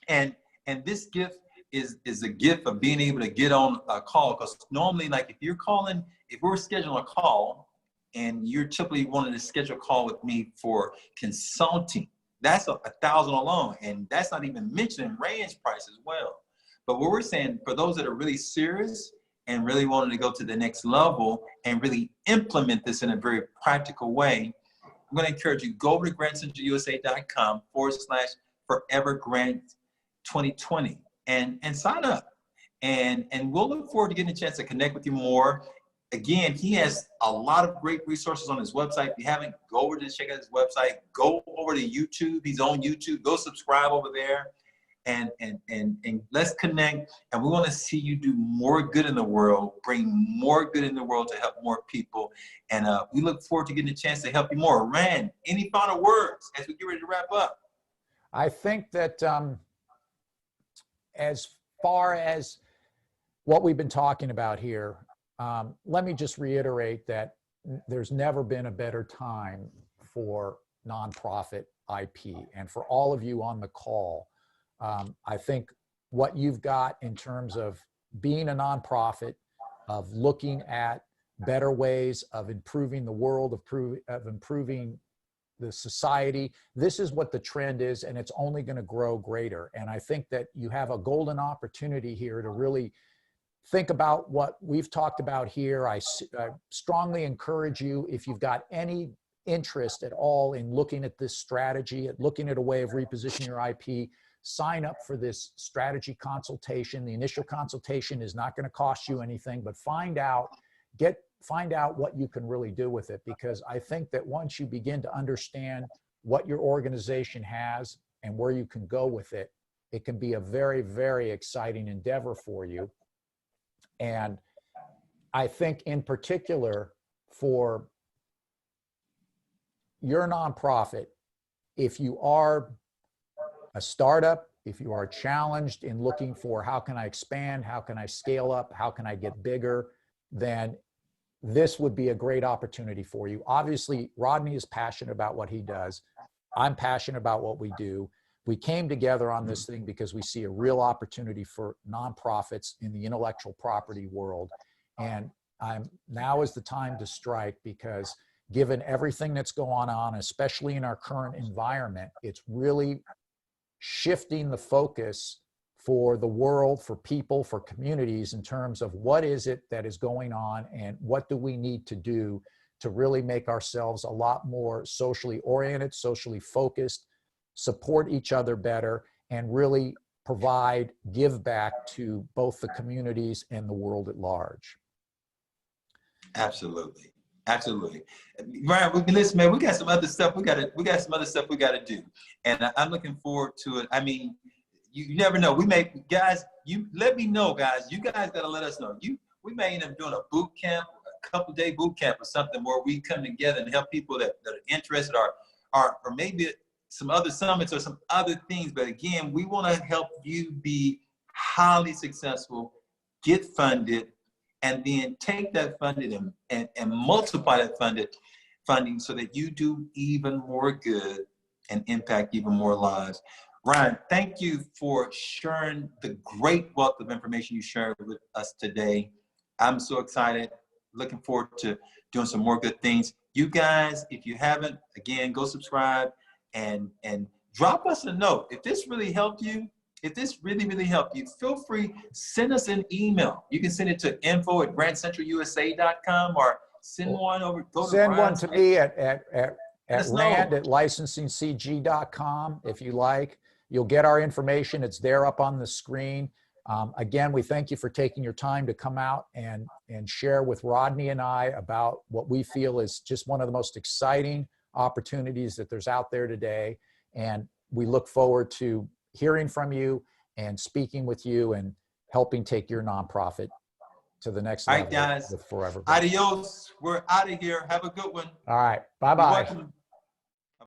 and this gift is a gift of being able to get on a call, because normally, like if you're calling, if we're scheduling a call and you're typically wanting to schedule a call with me for consulting, that's $1,000 alone, and that's not even mentioning range price as well. But what we're saying, for those that are really serious and really wanting to go to the next level and really implement this in a very practical way, I'm going to encourage you, go over to grantcentralusa.com/forever grant 2020 and sign up. And we'll look forward to getting a chance to connect with you more. Again, he has a lot of great resources on his website. If you haven't, go over to check out his website. Go over to YouTube. He's on YouTube. Go subscribe over there. And let's connect. And we want to see you do more good in the world, bring more good in the world to help more people. And we look forward to getting a chance to help you more. Rand, any final words as we get ready to wrap up? I think that as far as what we've been talking about here, let me just reiterate that there's never been a better time for nonprofit IP. And for all of you on the call, I think what you've got in terms of being a nonprofit, of looking at better ways of improving the world, of improving the society, this is what the trend is, and it's only going to grow greater. And I think that you have a golden opportunity here to really think about what we've talked about here. I strongly encourage you, if you've got any interest at all in looking at this strategy, at looking at a way of repositioning your IP, sign up for this strategy consultation. The initial consultation is not going to cost you anything, but find out what you can really do with it. Because I think that once you begin to understand what your organization has and where you can go with it, it can be a very, very exciting endeavor for you. And I think in particular for your nonprofit, if you are a startup, if you are challenged in looking for how can I expand, how can I scale up, how can I get bigger, then this would be a great opportunity for you. Obviously, Rodney is passionate about what he does. I'm passionate about what we do. We came together on this thing because we see a real opportunity for nonprofits in the intellectual property world. And now is the time to strike, because given everything that's going on, especially in our current environment, it's really shifting the focus for the world, for people, for communities, in terms of what is it that is going on and what do we need to do to really make ourselves a lot more socially oriented, socially focused, support each other better, and really give back to both the communities and the world at large. Absolutely. Absolutely. Ryan, listen, man, we got some other stuff we got to do. And I'm looking forward to it. I mean, you never know. Guys, you let me know, guys. You guys got to let us know. We may end up doing a boot camp, a couple-day boot camp or something, where we come together and help people that are interested, or maybe some other summits or some other things. But again, we want to help you be highly successful, get funded, and then take that funding and multiply that funding so that you do even more good and impact even more lives. Ryan, thank you for sharing the great wealth of information you shared with us today. I'm so excited, looking forward to doing some more good things. You guys, if you haven't, again, go subscribe and drop us a note. If this really helped you, if this really helped you, feel free, send us an email. You can send it to info@grandcentralusa.com or send one over. Send one to me at us know. rand@licensingcg.com if you like. You'll get our information. It's there up on the screen. Again, we thank you for taking your time to come out and share with Rodney and I about what we feel is just one of the most exciting opportunities that there's out there today. And we look forward to hearing from you and speaking with you and helping take your nonprofit to the next level. All right, guys. With Forever. Adios. We're out of here. Have a good one. All right. Bye-bye.